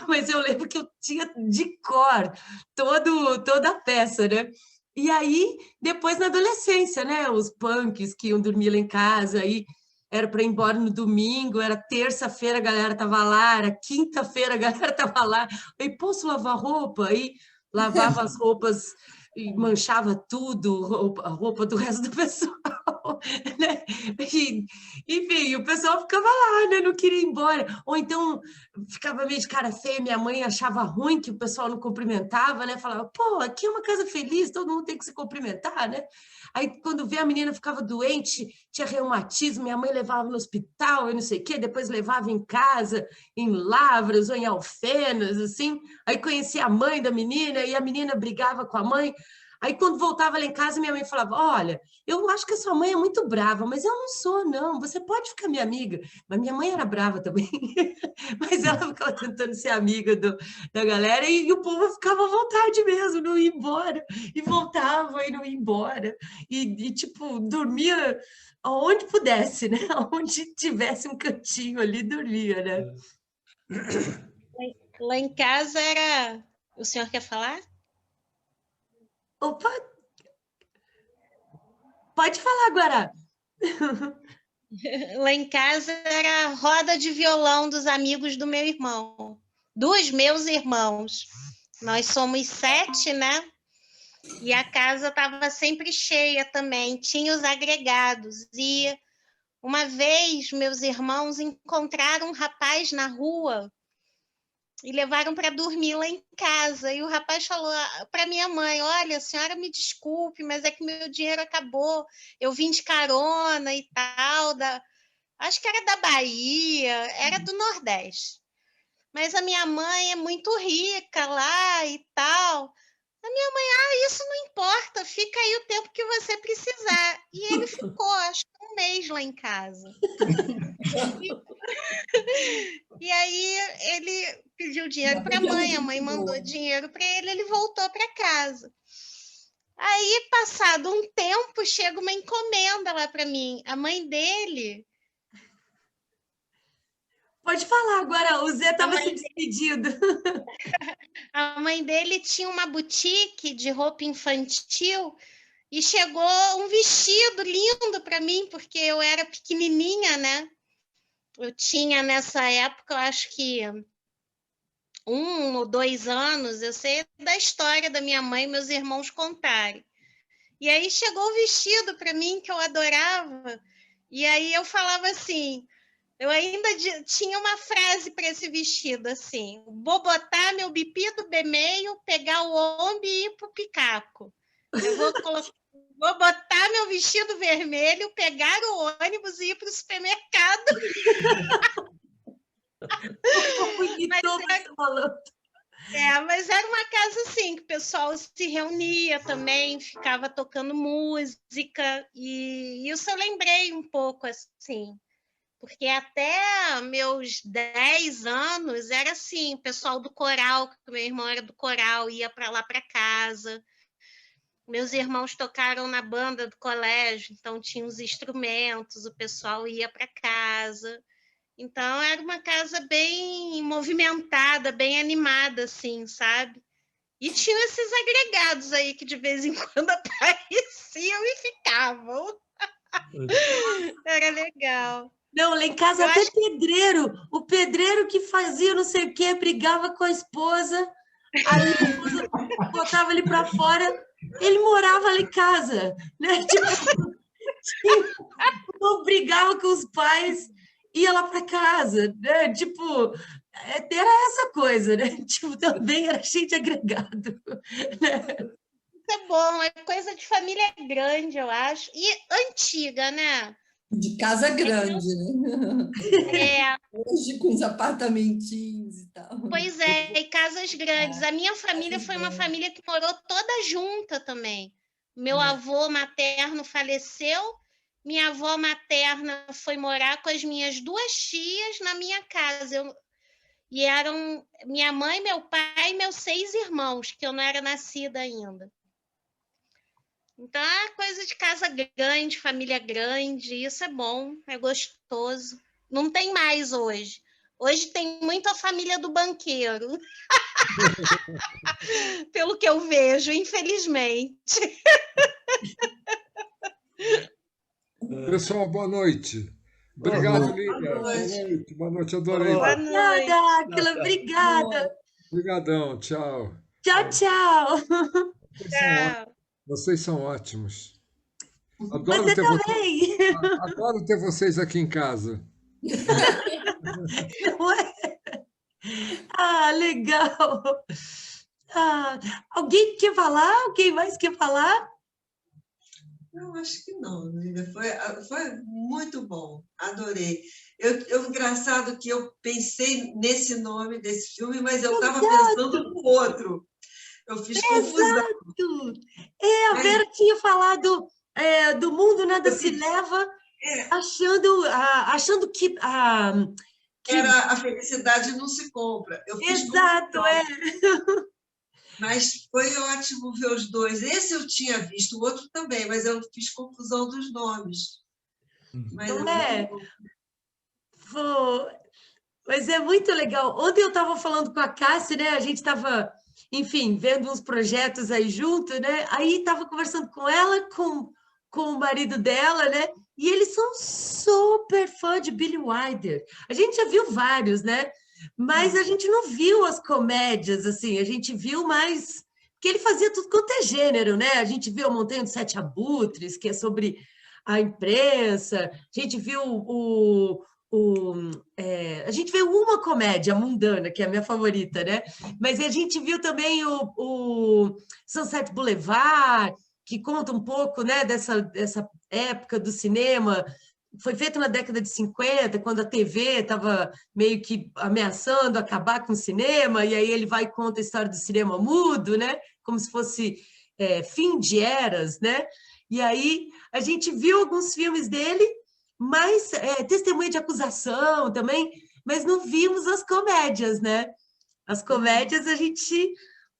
Mas eu lembro que eu tinha de cor toda a peça, né? E aí, depois na adolescência, né? Os punks que iam dormir lá em casa, aí era para ir embora no domingo, era terça-feira a galera estava lá, era quinta-feira a galera estava lá. Aí, posso lavar roupa? Aí lavava as roupas e manchava tudo, a roupa do resto do pessoal. Né? E, enfim, o pessoal ficava lá, né? Não queria ir embora. Ou então ficava meio de cara feia, minha mãe achava ruim que o pessoal não cumprimentava, né? Falava, pô, aqui é uma casa feliz, todo mundo tem que se cumprimentar, né? Aí, quando vê a menina ficava doente, tinha reumatismo, minha mãe levava no hospital, e não sei o quê, depois levava em casa, em Lavras ou em Alfenas, assim. Aí conhecia a mãe da menina, e a menina brigava com a mãe. Aí, quando voltava lá em casa, minha mãe falava, olha, eu acho que a sua mãe é muito brava, mas eu não sou, não, você pode ficar minha amiga. Mas minha mãe era brava também, mas ela ficava tentando ser amiga da galera, e o povo ficava à vontade mesmo, não ia embora, e voltava e não ia embora, tipo, dormia aonde pudesse, né? Onde tivesse um cantinho ali, dormia, né? Lá em casa era... O senhor quer falar? Opa! Pode falar agora. Lá em casa era a roda de violão dos amigos do meu irmão, dos meus irmãos. Nós somos 7, né? E a casa estava sempre cheia também, tinha os agregados. E uma vez meus irmãos encontraram um rapaz na rua e levaram para dormir lá em casa. E o rapaz falou para minha mãe, olha, a senhora me desculpe, mas é que meu dinheiro acabou, eu vim de carona e tal, acho que era da Bahia, era do Nordeste. Mas a minha mãe é muito rica lá e tal. A minha mãe, isso não importa, fica aí o tempo que você precisar. E ele ficou, acho que 1 mês lá em casa. E aí ele pediu dinheiro para a mãe mandou dinheiro para ele voltou para casa. Aí, passado um tempo, chega uma encomenda lá para mim. A mãe dele... Pode falar agora, o Zé estava se despedindo. A mãe dele tinha uma boutique de roupa infantil e chegou um vestido lindo para mim, porque eu era pequenininha, né? Eu tinha, nessa época, eu acho que 1 ou 2 anos, eu sei da história da minha mãe e meus irmãos contarem. E aí chegou o vestido para mim, que eu adorava, e aí eu falava assim... Eu ainda tinha uma frase para esse vestido, assim, vou botar meu bipi do B-meio, pegar o ombi e ir para o picaco. Eu vou botar meu vestido vermelho, pegar o ônibus e ir para o supermercado. Mas era uma casa assim, que o pessoal se reunia também, ficava tocando música, e isso eu lembrei um pouco, assim. Porque até meus 10 anos era assim, o pessoal do coral, que meu irmão era do coral, ia para lá para casa. Meus irmãos tocaram na banda do colégio, então tinha os instrumentos, o pessoal ia para casa. Então era uma casa bem movimentada, bem animada, assim, sabe? E tinham esses agregados aí que de vez em quando apareciam e ficavam. Era legal. Não, lá em casa Eu até acho pedreiro. O pedreiro que fazia não sei o quê, brigava com a esposa, aí a esposa botava ele para fora, ele morava lá em casa, né? Tipo, brigava com os pais, ia lá para casa, né? Tipo, era essa coisa, né? Tipo, também era cheio de agregado, né? Isso é bom, é coisa de família grande, eu acho. E antiga, né? De casa grande, né? É. Hoje com os apartamentinhos e tal. Pois é, e casas grandes. A minha família foi uma família que morou toda junta também. Meu avô materno faleceu, minha avó materna foi morar com as minhas 2 tias na minha casa. E eram minha mãe, meu pai e meus 6 irmãos, que eu não era nascida ainda. Então, é coisa de casa grande, família grande, isso é bom, é gostoso. Não tem mais hoje. Hoje tem muito a família do banqueiro. Pelo que eu vejo, infelizmente. Pessoal, boa noite. Obrigado, Lília. Boa noite, adorei. Boa noite. Obrigada, Áquila, obrigada. Obrigadão, tchau. Tchau, tchau. Vocês são ótimos. Você também. Adoro ter vocês aqui em casa. Ah, legal. Ah, alguém quer falar? Alguém mais quer falar? Eu acho que não, Lília. Foi muito bom, adorei. Engraçado que eu pensei nesse nome desse filme, mas eu estava pensando no outro. Eu fiz confusão. A Vera tinha falado do Mundo Nada Se Leva, achando que era a felicidade não se compra. Eu fiz exato, Mas foi ótimo ver os dois. Esse eu tinha visto, o outro também, mas eu fiz confusão dos nomes. Mas Mas é muito legal. Ontem eu estava falando com a Cássia, né? A gente estava, enfim, vendo uns projetos aí junto, né? Aí estava conversando com ela, com o marido dela, né? E eles são super fã de Billy Wilder. A gente já viu vários, né? Mas a gente não viu as comédias, assim. A gente viu mais... Porque ele fazia tudo quanto é gênero, né? A gente viu A Montanha dos Sete Abutres, que é sobre a imprensa. A gente viu a gente viu uma comédia mundana, que é a minha favorita, né? Mas a gente viu também o Sunset Boulevard, que conta um pouco, né, dessa época do cinema. Foi feito na década de 50, quando a TV estava meio que ameaçando acabar com o cinema, e aí ele vai e conta a história do cinema mudo, né? Como se fosse fim de eras, né? E aí a gente viu alguns filmes dele, mas Testemunha de Acusação também, mas não vimos as comédias, né? As comédias a gente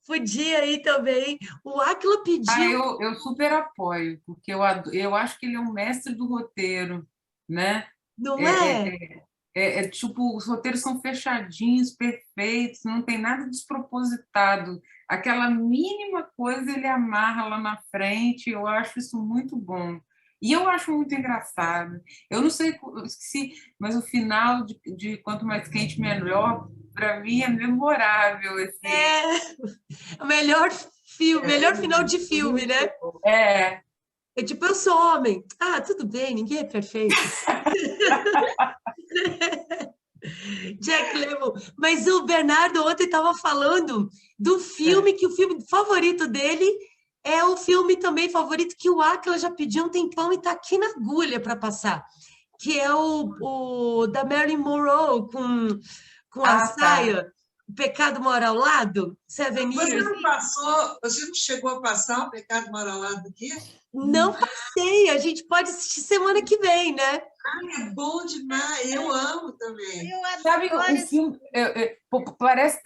podia ir também. O Áquila pediu... Eu super apoio, porque eu acho que ele é um mestre do roteiro, né? Não é? Tipo, os roteiros são fechadinhos, perfeitos, não tem nada despropositado. Aquela mínima coisa ele amarra lá na frente, eu acho isso muito bom. E eu acho muito engraçado. Eu não sei, eu esqueci, mas o final de Quanto Mais Quente, Melhor, para mim é memorável. O melhor filme, melhor final de filme, né? É tipo, eu sou homem. Ah, tudo bem, ninguém é perfeito. Jack Lemmon. Mas o Bernardo ontem estava falando do filme, que o filme favorito dele é o filme também favorito que o Áquila já pediu um tempão e está aqui na agulha para passar, que é o da Marilyn Monroe com a saia, O Pecado Mora ao Lado, Seven Years. Você não chegou a passar O Pecado Mora ao Lado aqui? Não passei, a gente pode assistir semana que vem, né? É bom demais, eu amo também. Sabe, o filme parece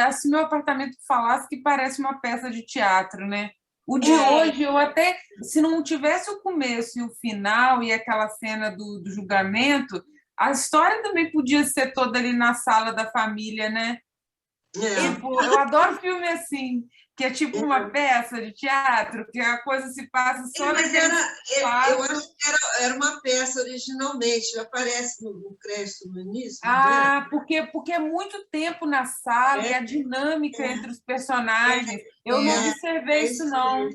assim, meu apartamento falasse que parece uma peça de teatro, né? O de hoje, eu até, se não tivesse o começo e o final e aquela cena do julgamento, a história também podia ser toda ali na sala da família, né? Tipo, eu adoro filme assim, que é tipo uma peça de teatro, que a coisa se passa só Mas naquele eu espaço. acho que era uma peça originalmente, aparece no crédito no início, não Ah, porque é muito tempo na sala e a é? dinâmica entre os personagens. Eu não observei isso, não,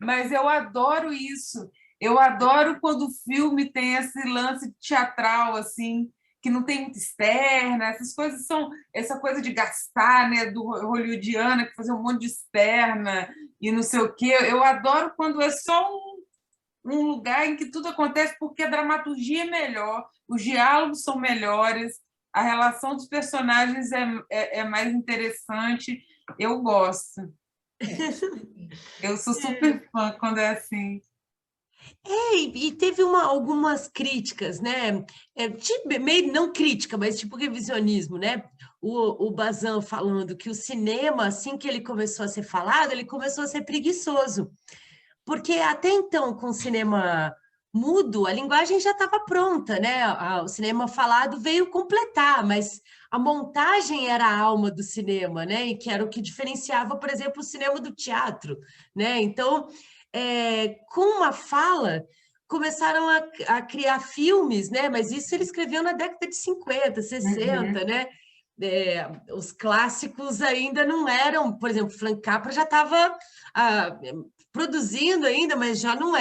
mas eu adoro isso. Eu adoro quando o filme tem esse lance teatral, assim, que não tem muita externa, essas coisas são essa coisa de gastar, né, do hollywoodiana, que fazer um monte de externa e não sei o quê. Eu adoro quando é só um lugar em que tudo acontece porque a dramaturgia é melhor, os diálogos são melhores, a relação dos personagens é mais interessante. Eu gosto. Eu sou super fã quando é assim. E teve algumas críticas, né? Meio não crítica, mas tipo revisionismo, né? O Bazin falando que o cinema, assim que ele começou a ser falado, ele começou a ser preguiçoso. Porque até então, com o cinema mudo, a linguagem já estava pronta, né? O cinema falado veio completar, mas a montagem era a alma do cinema, né? E que era o que diferenciava, por exemplo, o cinema do teatro, né? Então, com uma fala, começaram a criar filmes, né? Mas isso ele escreveu na década de 50, 60, né? Os clássicos ainda não eram, por exemplo, Frank Capra já estava produzindo ainda, mas já não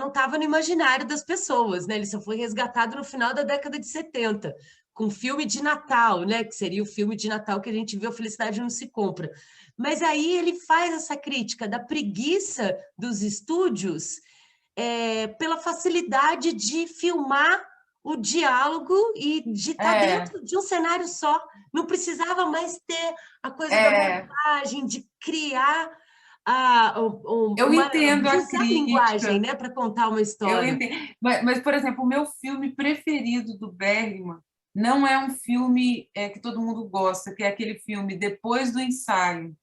estava no imaginário das pessoas, né? Ele só foi resgatado no final da década de 70, com o filme de Natal, né? Que seria o filme de Natal que a gente viu, A Felicidade Não Se Compra. Mas aí ele faz essa crítica da preguiça dos estúdios pela facilidade de filmar o diálogo e de estar dentro de um cenário só. Não precisava mais ter a coisa da montagem, de criar eu entendo a usar linguagem, né, para contar uma história. Eu entendo. Mas, por exemplo, o meu filme preferido do Bergman não é um filme que todo mundo gosta, que é aquele filme Depois do Ensaio,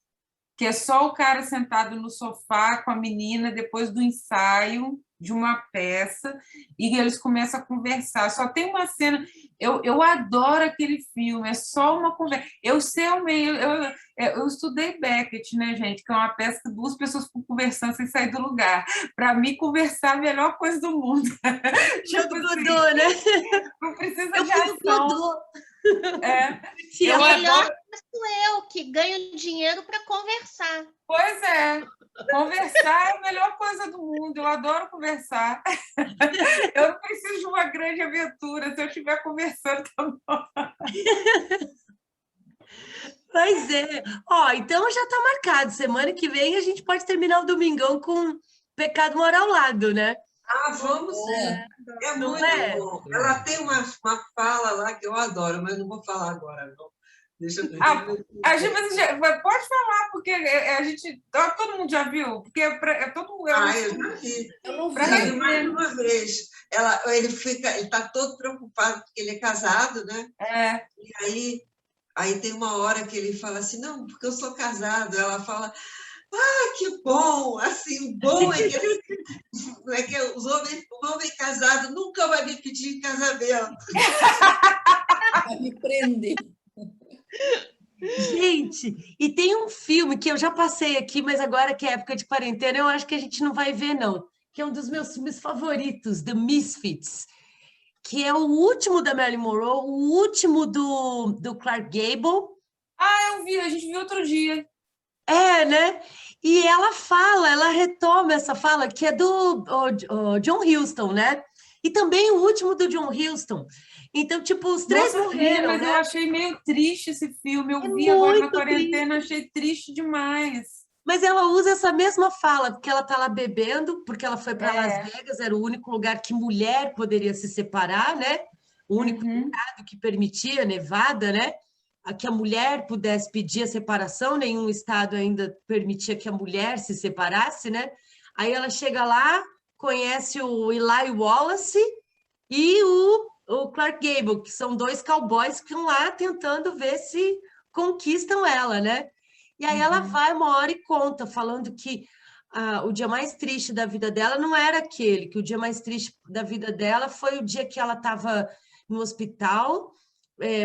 que é só o cara sentado no sofá com a menina depois do ensaio de uma peça, e eles começam a conversar. Só tem uma cena... Eu adoro aquele filme, é só uma conversa. Eu estudei Beckett, né, gente? Que é uma peça que duas pessoas ficam conversando sem sair do lugar. Para mim, conversar é a melhor coisa do mundo. Tipo Godot, assim, né? Não precisa de ação. Eu melhor sou eu, que ganho dinheiro para conversar. Pois é. Conversar é a melhor coisa do mundo. Eu adoro conversar. Eu não preciso de uma grande aventura se eu estiver conversando também. Pois é. Então já está marcado. Semana que vem a gente pode terminar o Domingão com Pecado Moral ao lado, né? Vamos sim. É muito bom. Ela tem uma fala lá que eu adoro, mas não vou falar agora, não. Deixa eu ver. Pode falar, porque a gente... Todo mundo já viu? Porque todo mundo... Eu já vi. Eu não vi mais uma vez. Ele está todo preocupado porque ele é casado, né? E aí tem uma hora que ele fala assim, não, porque eu sou casado. Ela fala... que bom! Assim, o bom é que o homem casado nunca vai me pedir em casamento. Vai me prender. Gente, e tem um filme que eu já passei aqui, mas agora que é época de quarentena, eu acho que a gente não vai ver, não. Que é um dos meus filmes favoritos, The Misfits, que é o último da Marilyn Monroe, o último do Clark Gable. Eu vi, a gente viu outro dia. Né? E ela retoma essa fala, que é do John Huston, né? E também o último do John Huston. Então, tipo, os três morreram, mas né? eu achei meio triste esse filme. Eu vi agora na quarentena, achei triste demais. Mas ela usa essa mesma fala, porque ela está lá bebendo, porque ela foi para Las Vegas, era o único lugar que mulher poderia se separar, né? O único estado que permitia, Nevada, né? Que a mulher pudesse pedir a separação, nenhum estado ainda permitia que a mulher se separasse, né? Aí ela chega lá, conhece o Eli Wallace e o Clark Gable, que são dois cowboys que estão lá tentando ver se conquistam ela, né? E aí ela vai uma hora e conta, falando que o dia mais triste da vida dela não era aquele, que o dia mais triste da vida dela foi o dia que ela estava no hospital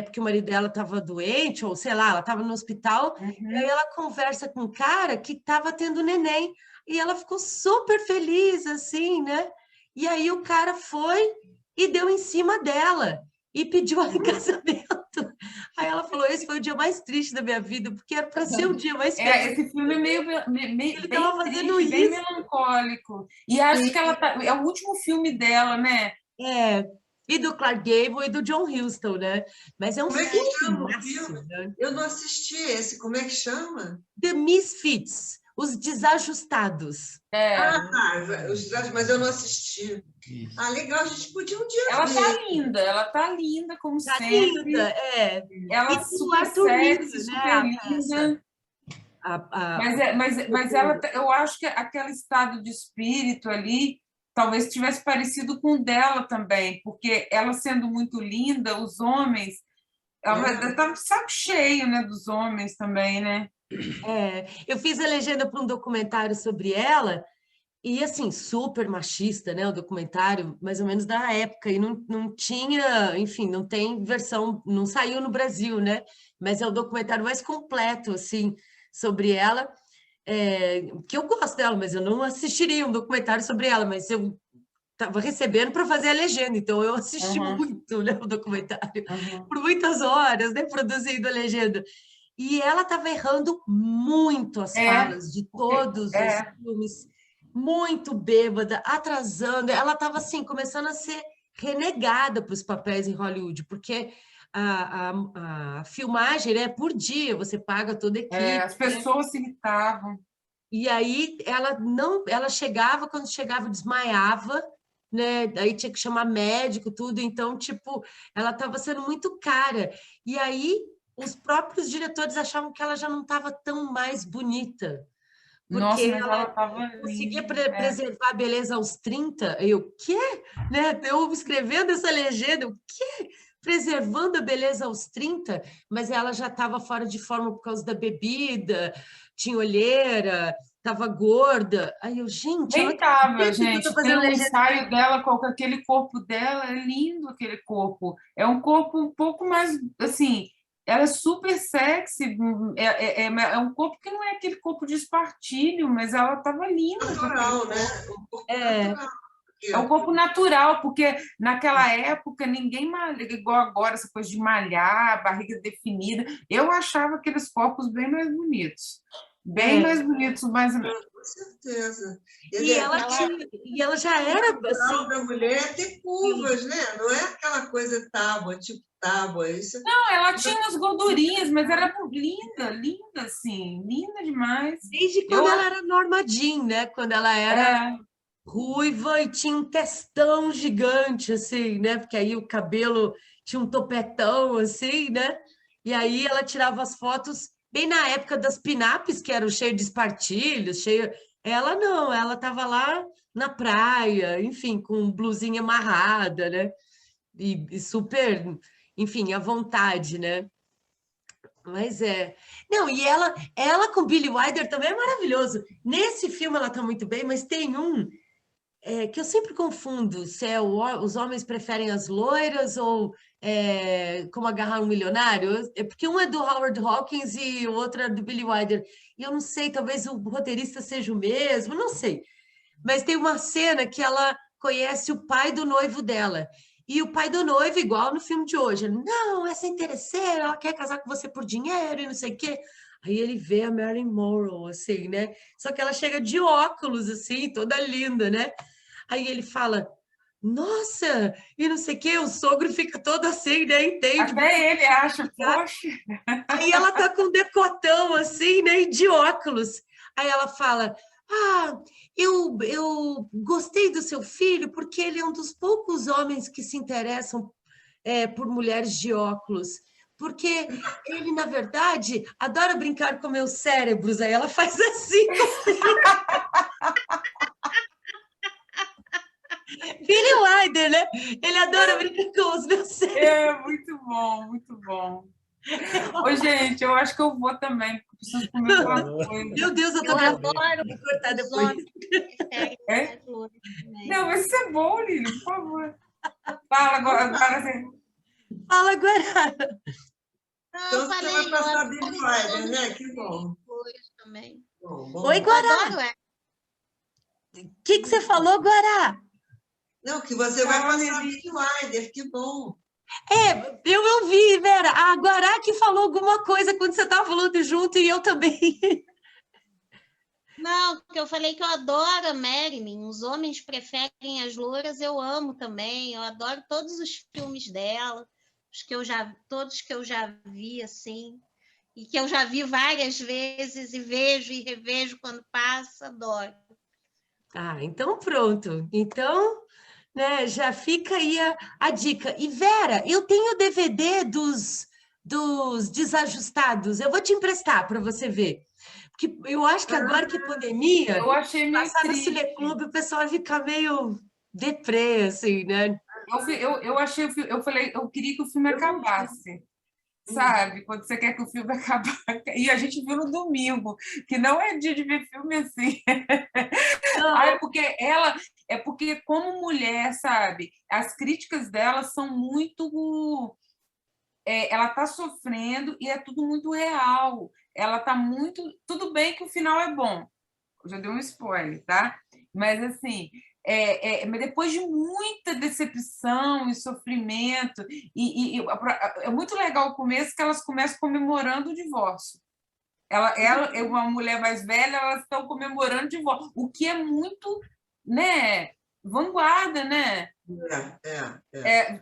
porque o marido dela estava doente, ou sei lá, ela estava no hospital, e aí ela conversa com um cara que estava tendo neném, e ela ficou super feliz, assim, né? E aí o cara foi e deu em cima dela, e pediu ela em casamento. Aí ela falou, esse foi o dia mais triste da minha vida, porque era para ser o dia mais feliz. Esse filme é meio Ele bem estava fazendo triste, bem isso. melancólico. E acho que é o último filme dela, né? E do Clark Gable e do John Huston, né? Mas é um Como é que chama o filmaço, filme? né? Eu não assisti esse. Como é que chama? The Misfits, Os Desajustados. Mas eu não assisti. Legal, a gente podia um dia Ela ver. ela tá linda, como Tá sempre. linda, Ela E do super Arthur sexy, Miller, super né, a peça. linda. Mas eu acho que aquele estado de espírito ali talvez tivesse parecido com o dela também, porque ela sendo muito linda, os homens, ela estava de saco cheio, né, dos homens também, né? Eu fiz a legenda para um documentário sobre ela, e assim, super machista, né? O documentário, mais ou menos da época, e não tinha, enfim, não tem versão, não saiu no Brasil, né? Mas é o documentário mais completo, assim, sobre ela, que eu gosto dela, mas eu não assistiria um documentário sobre ela, mas eu estava recebendo para fazer a legenda, então eu assisti muito, né, o documentário, por muitas horas, né, produzindo a legenda. E ela estava errando muito as falas de todos os filmes, muito bêbada, atrasando. Ela estava assim, começando a ser renegada para os papéis em Hollywood, porque a filmagem é por dia, você paga toda a equipe. As pessoas se irritavam. E aí ela chegava, quando chegava, desmaiava, né? Daí tinha que chamar médico, tudo. Então, tipo, ela estava sendo muito cara. E aí os próprios diretores achavam que ela já não estava tão mais bonita. Porque Nossa, mas ela estava estava conseguia preservar a beleza aos 30. Eu, o quê? Né? Eu escrevendo essa legenda, o quê? Preservando a beleza aos 30, mas ela já estava fora de forma por causa da bebida, tinha olheira, estava gorda. Aí eu, gente... Nem estava, gente. Tem um legenda... ensaio dela com aquele corpo dela, é lindo aquele corpo. É um corpo um pouco mais, assim... Ela é super sexy, é um corpo que não é aquele corpo de espartilho, mas ela estava linda. Natural, né? É um corpo natural, porque naquela época ninguém malha, igual agora, essa coisa de malhar, barriga definida. Eu achava aqueles corpos bem mais bonitos. Bem mais bonitos, mais ou menos. Com certeza. E ela já era assim. Da mulher ter curvas, né? Não é aquela coisa tábua, tipo tábua. Isso... Não, ela tinha umas gordurinhas, mas era linda, linda, assim, linda demais. Desde quando ela era Norma Jean, né? Quando ela era ruiva e tinha um testão gigante, assim, né? Porque aí o cabelo tinha um topetão, assim, né? E aí ela tirava as fotos bem na época das pin-ups, que eram cheias de espartilhos, Ela não, ela estava lá na praia, enfim, com blusinha amarrada, né? E super, enfim, à vontade, né? Mas Não, e ela com Billy Wilder também é maravilhoso. Nesse filme ela está muito bem, mas tem um que eu sempre confundo se os homens preferem as loiras ou Como Agarrar um Milionário. Porque um é do Howard Hawkins e o outro é do Billy Wilder. E eu não sei, talvez o roteirista seja o mesmo, não sei. Mas tem uma cena que ela conhece o pai do noivo dela. E o pai do noivo, igual no filme de hoje, não, essa interesseira, ela quer casar com você por dinheiro e não sei o quê. Aí ele vê a Marilyn Monroe, assim, né? Só que ela chega de óculos, assim, toda linda, né? Aí ele fala, nossa, e não sei o quê, o sogro fica todo assim, né? Entende? Até ele acha, poxa. Aí ela tá com um decotão, assim, né? E de óculos. Aí ela fala, eu gostei do seu filho porque ele é um dos poucos homens que se interessam por mulheres de óculos. Porque ele, na verdade, adora brincar com meus cérebros. Aí ela faz assim. Billy Wilder, né? Ele adora brincar com os meus cérebros. Muito bom, muito bom. Ô, gente, eu acho que eu vou também, porque preciso comer alguma coisa. Meu Deus, eu tô adoro vou cortar depois. Não, mas isso é bom, Lili, por favor. Fala agora assim. Fala, Guará. Não, Então eu você falei, vai eu passar adoro Billie Wilder, filme né? Que bom. depois também. Bom, Oi, bom. Eu Guará. adoro ela. O que você falou, Guará? Não, que você vai Fala, passar Nelly. Billie Wilder, que bom. Eu ouvi, Vera. A Guará que falou alguma coisa quando você estava falando junto e eu também. Não, porque eu falei que eu adoro a Marilyn. Os homens preferem as louras, eu amo também. Eu adoro todos os filmes dela, todos que eu já vi, assim, e que eu já vi várias vezes e vejo e revejo quando passa, adoro. Ah, então pronto. Então, né, já fica aí a dica. E Vera, eu tenho o DVD dos desajustados. Eu vou te emprestar para você ver. Porque eu acho que agora que é pandemia, Eu achei meio passar no triste. Cineclube, o pessoal fica meio deprê, assim, né? Eu achei o filme, eu falei, eu queria que o filme acabasse. Sabe? Quando você quer que o filme acabe. E a gente viu no domingo, que não é dia de ver filme assim. Ai, porque como mulher, sabe? As críticas dela são muito. Ela está sofrendo e é tudo muito real. Ela está muito. Tudo bem que o final é bom. Eu já dei um spoiler, tá? Mas assim, mas depois de muita decepção e sofrimento, é muito legal o começo que elas começam comemorando o divórcio. Ela é uma mulher mais velha, elas estão comemorando o divórcio, o que é muito, né, vanguarda, né?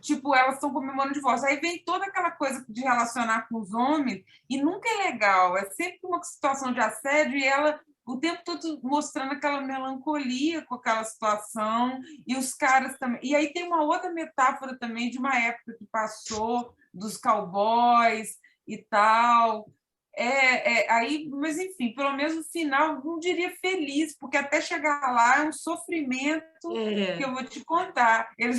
Tipo, elas estão comemorando o divórcio. Aí vem toda aquela coisa de relacionar com os homens, e nunca é legal. É sempre uma situação de assédio, e ela o tempo todo mostrando aquela melancolia com aquela situação, e os caras também. E aí tem uma outra metáfora também de uma época que passou, dos cowboys e tal. Aí, mas enfim, pelo menos no final, não diria feliz, porque até chegar lá é um sofrimento que eu vou te contar. Eu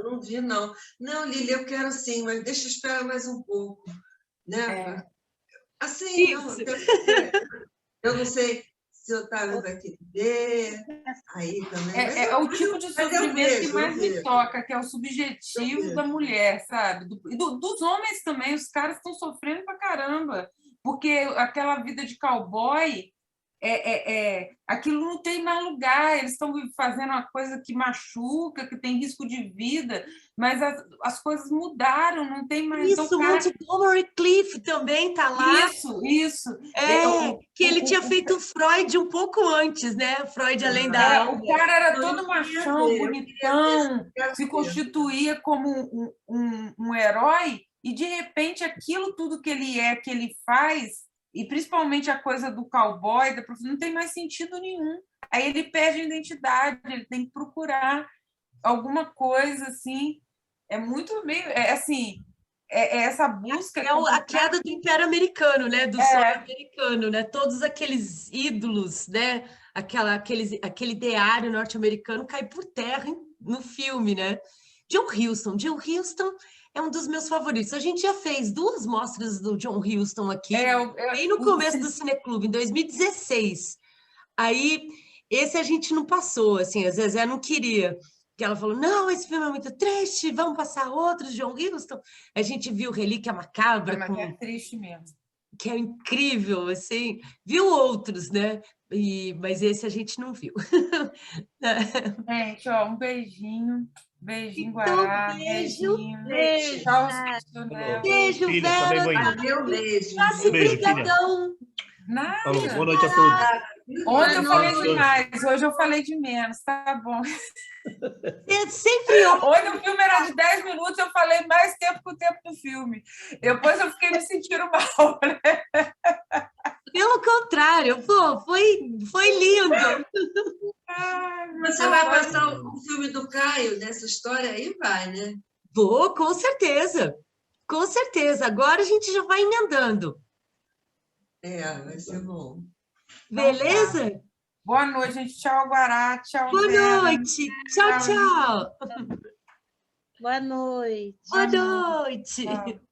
não vi, não. Não, Lília, eu quero sim, mas deixa eu esperar mais um pouco. Né? Assim, não, eu não sei se o Otávio vai querer, aí também. É o tipo de sofrimento que mais me toca, que é o subjetivo da mulher, sabe? Dos homens também, os caras estão sofrendo pra caramba, porque aquela vida de cowboy, aquilo não tem mais lugar, eles estão fazendo uma coisa que machuca, que tem risco de vida, mas as coisas mudaram, não tem mais... Isso, Montgomery Clift também está lá. Isso. Que ele tinha feito Freud um pouco antes, né? Freud Além da Alma. O cara era todo machão, bonitão, se constituía como um herói, e de repente aquilo tudo que ele faz, e principalmente a coisa do cowboy, não tem mais sentido nenhum. Aí ele perde a identidade, ele tem que procurar alguma coisa assim. É muito meio. Essa busca. A queda do Império Americano, né? Do sonho americano, né? Todos aqueles ídolos, né? Aquele ideário norte-americano cai por terra no filme, né? John Huston é um dos meus favoritos. A gente já fez 2 mostras do John Huston aqui, bem no começo do Cineclube, em 2016. Aí, esse a gente não passou, assim, a Zezé não queria. Que ela falou, não, esse filme é muito triste, vamos passar outros, John Huston. A gente viu Relíquia Macabra. Mas é triste mesmo. Que é incrível, assim. Viu outros, né? Mas esse a gente não viu. Gente, um beijinho. Beijinho, Guará. Beijinho. Tchau, Beijo, Vera. Meu beijo. Brigadão. Nada. Falou, boa noite a todos. Ontem eu falei demais, hoje eu falei de menos, tá bom. Sempre Hoje o filme era de 10 minutos, eu falei mais tempo que o tempo do filme. Depois eu fiquei me sentindo mal, né? Pelo contrário, pô, foi lindo. Você vai passar o filme do Caio nessa história aí? Vai, né? Vou, com certeza. Com certeza. Agora a gente já vai emendando. Vai ser bom. Beleza? Boa noite, gente. Tchau, Guará. Tchau, Boa Vera. noite. Tchau, tchau. Boa noite. Boa noite. Tchau.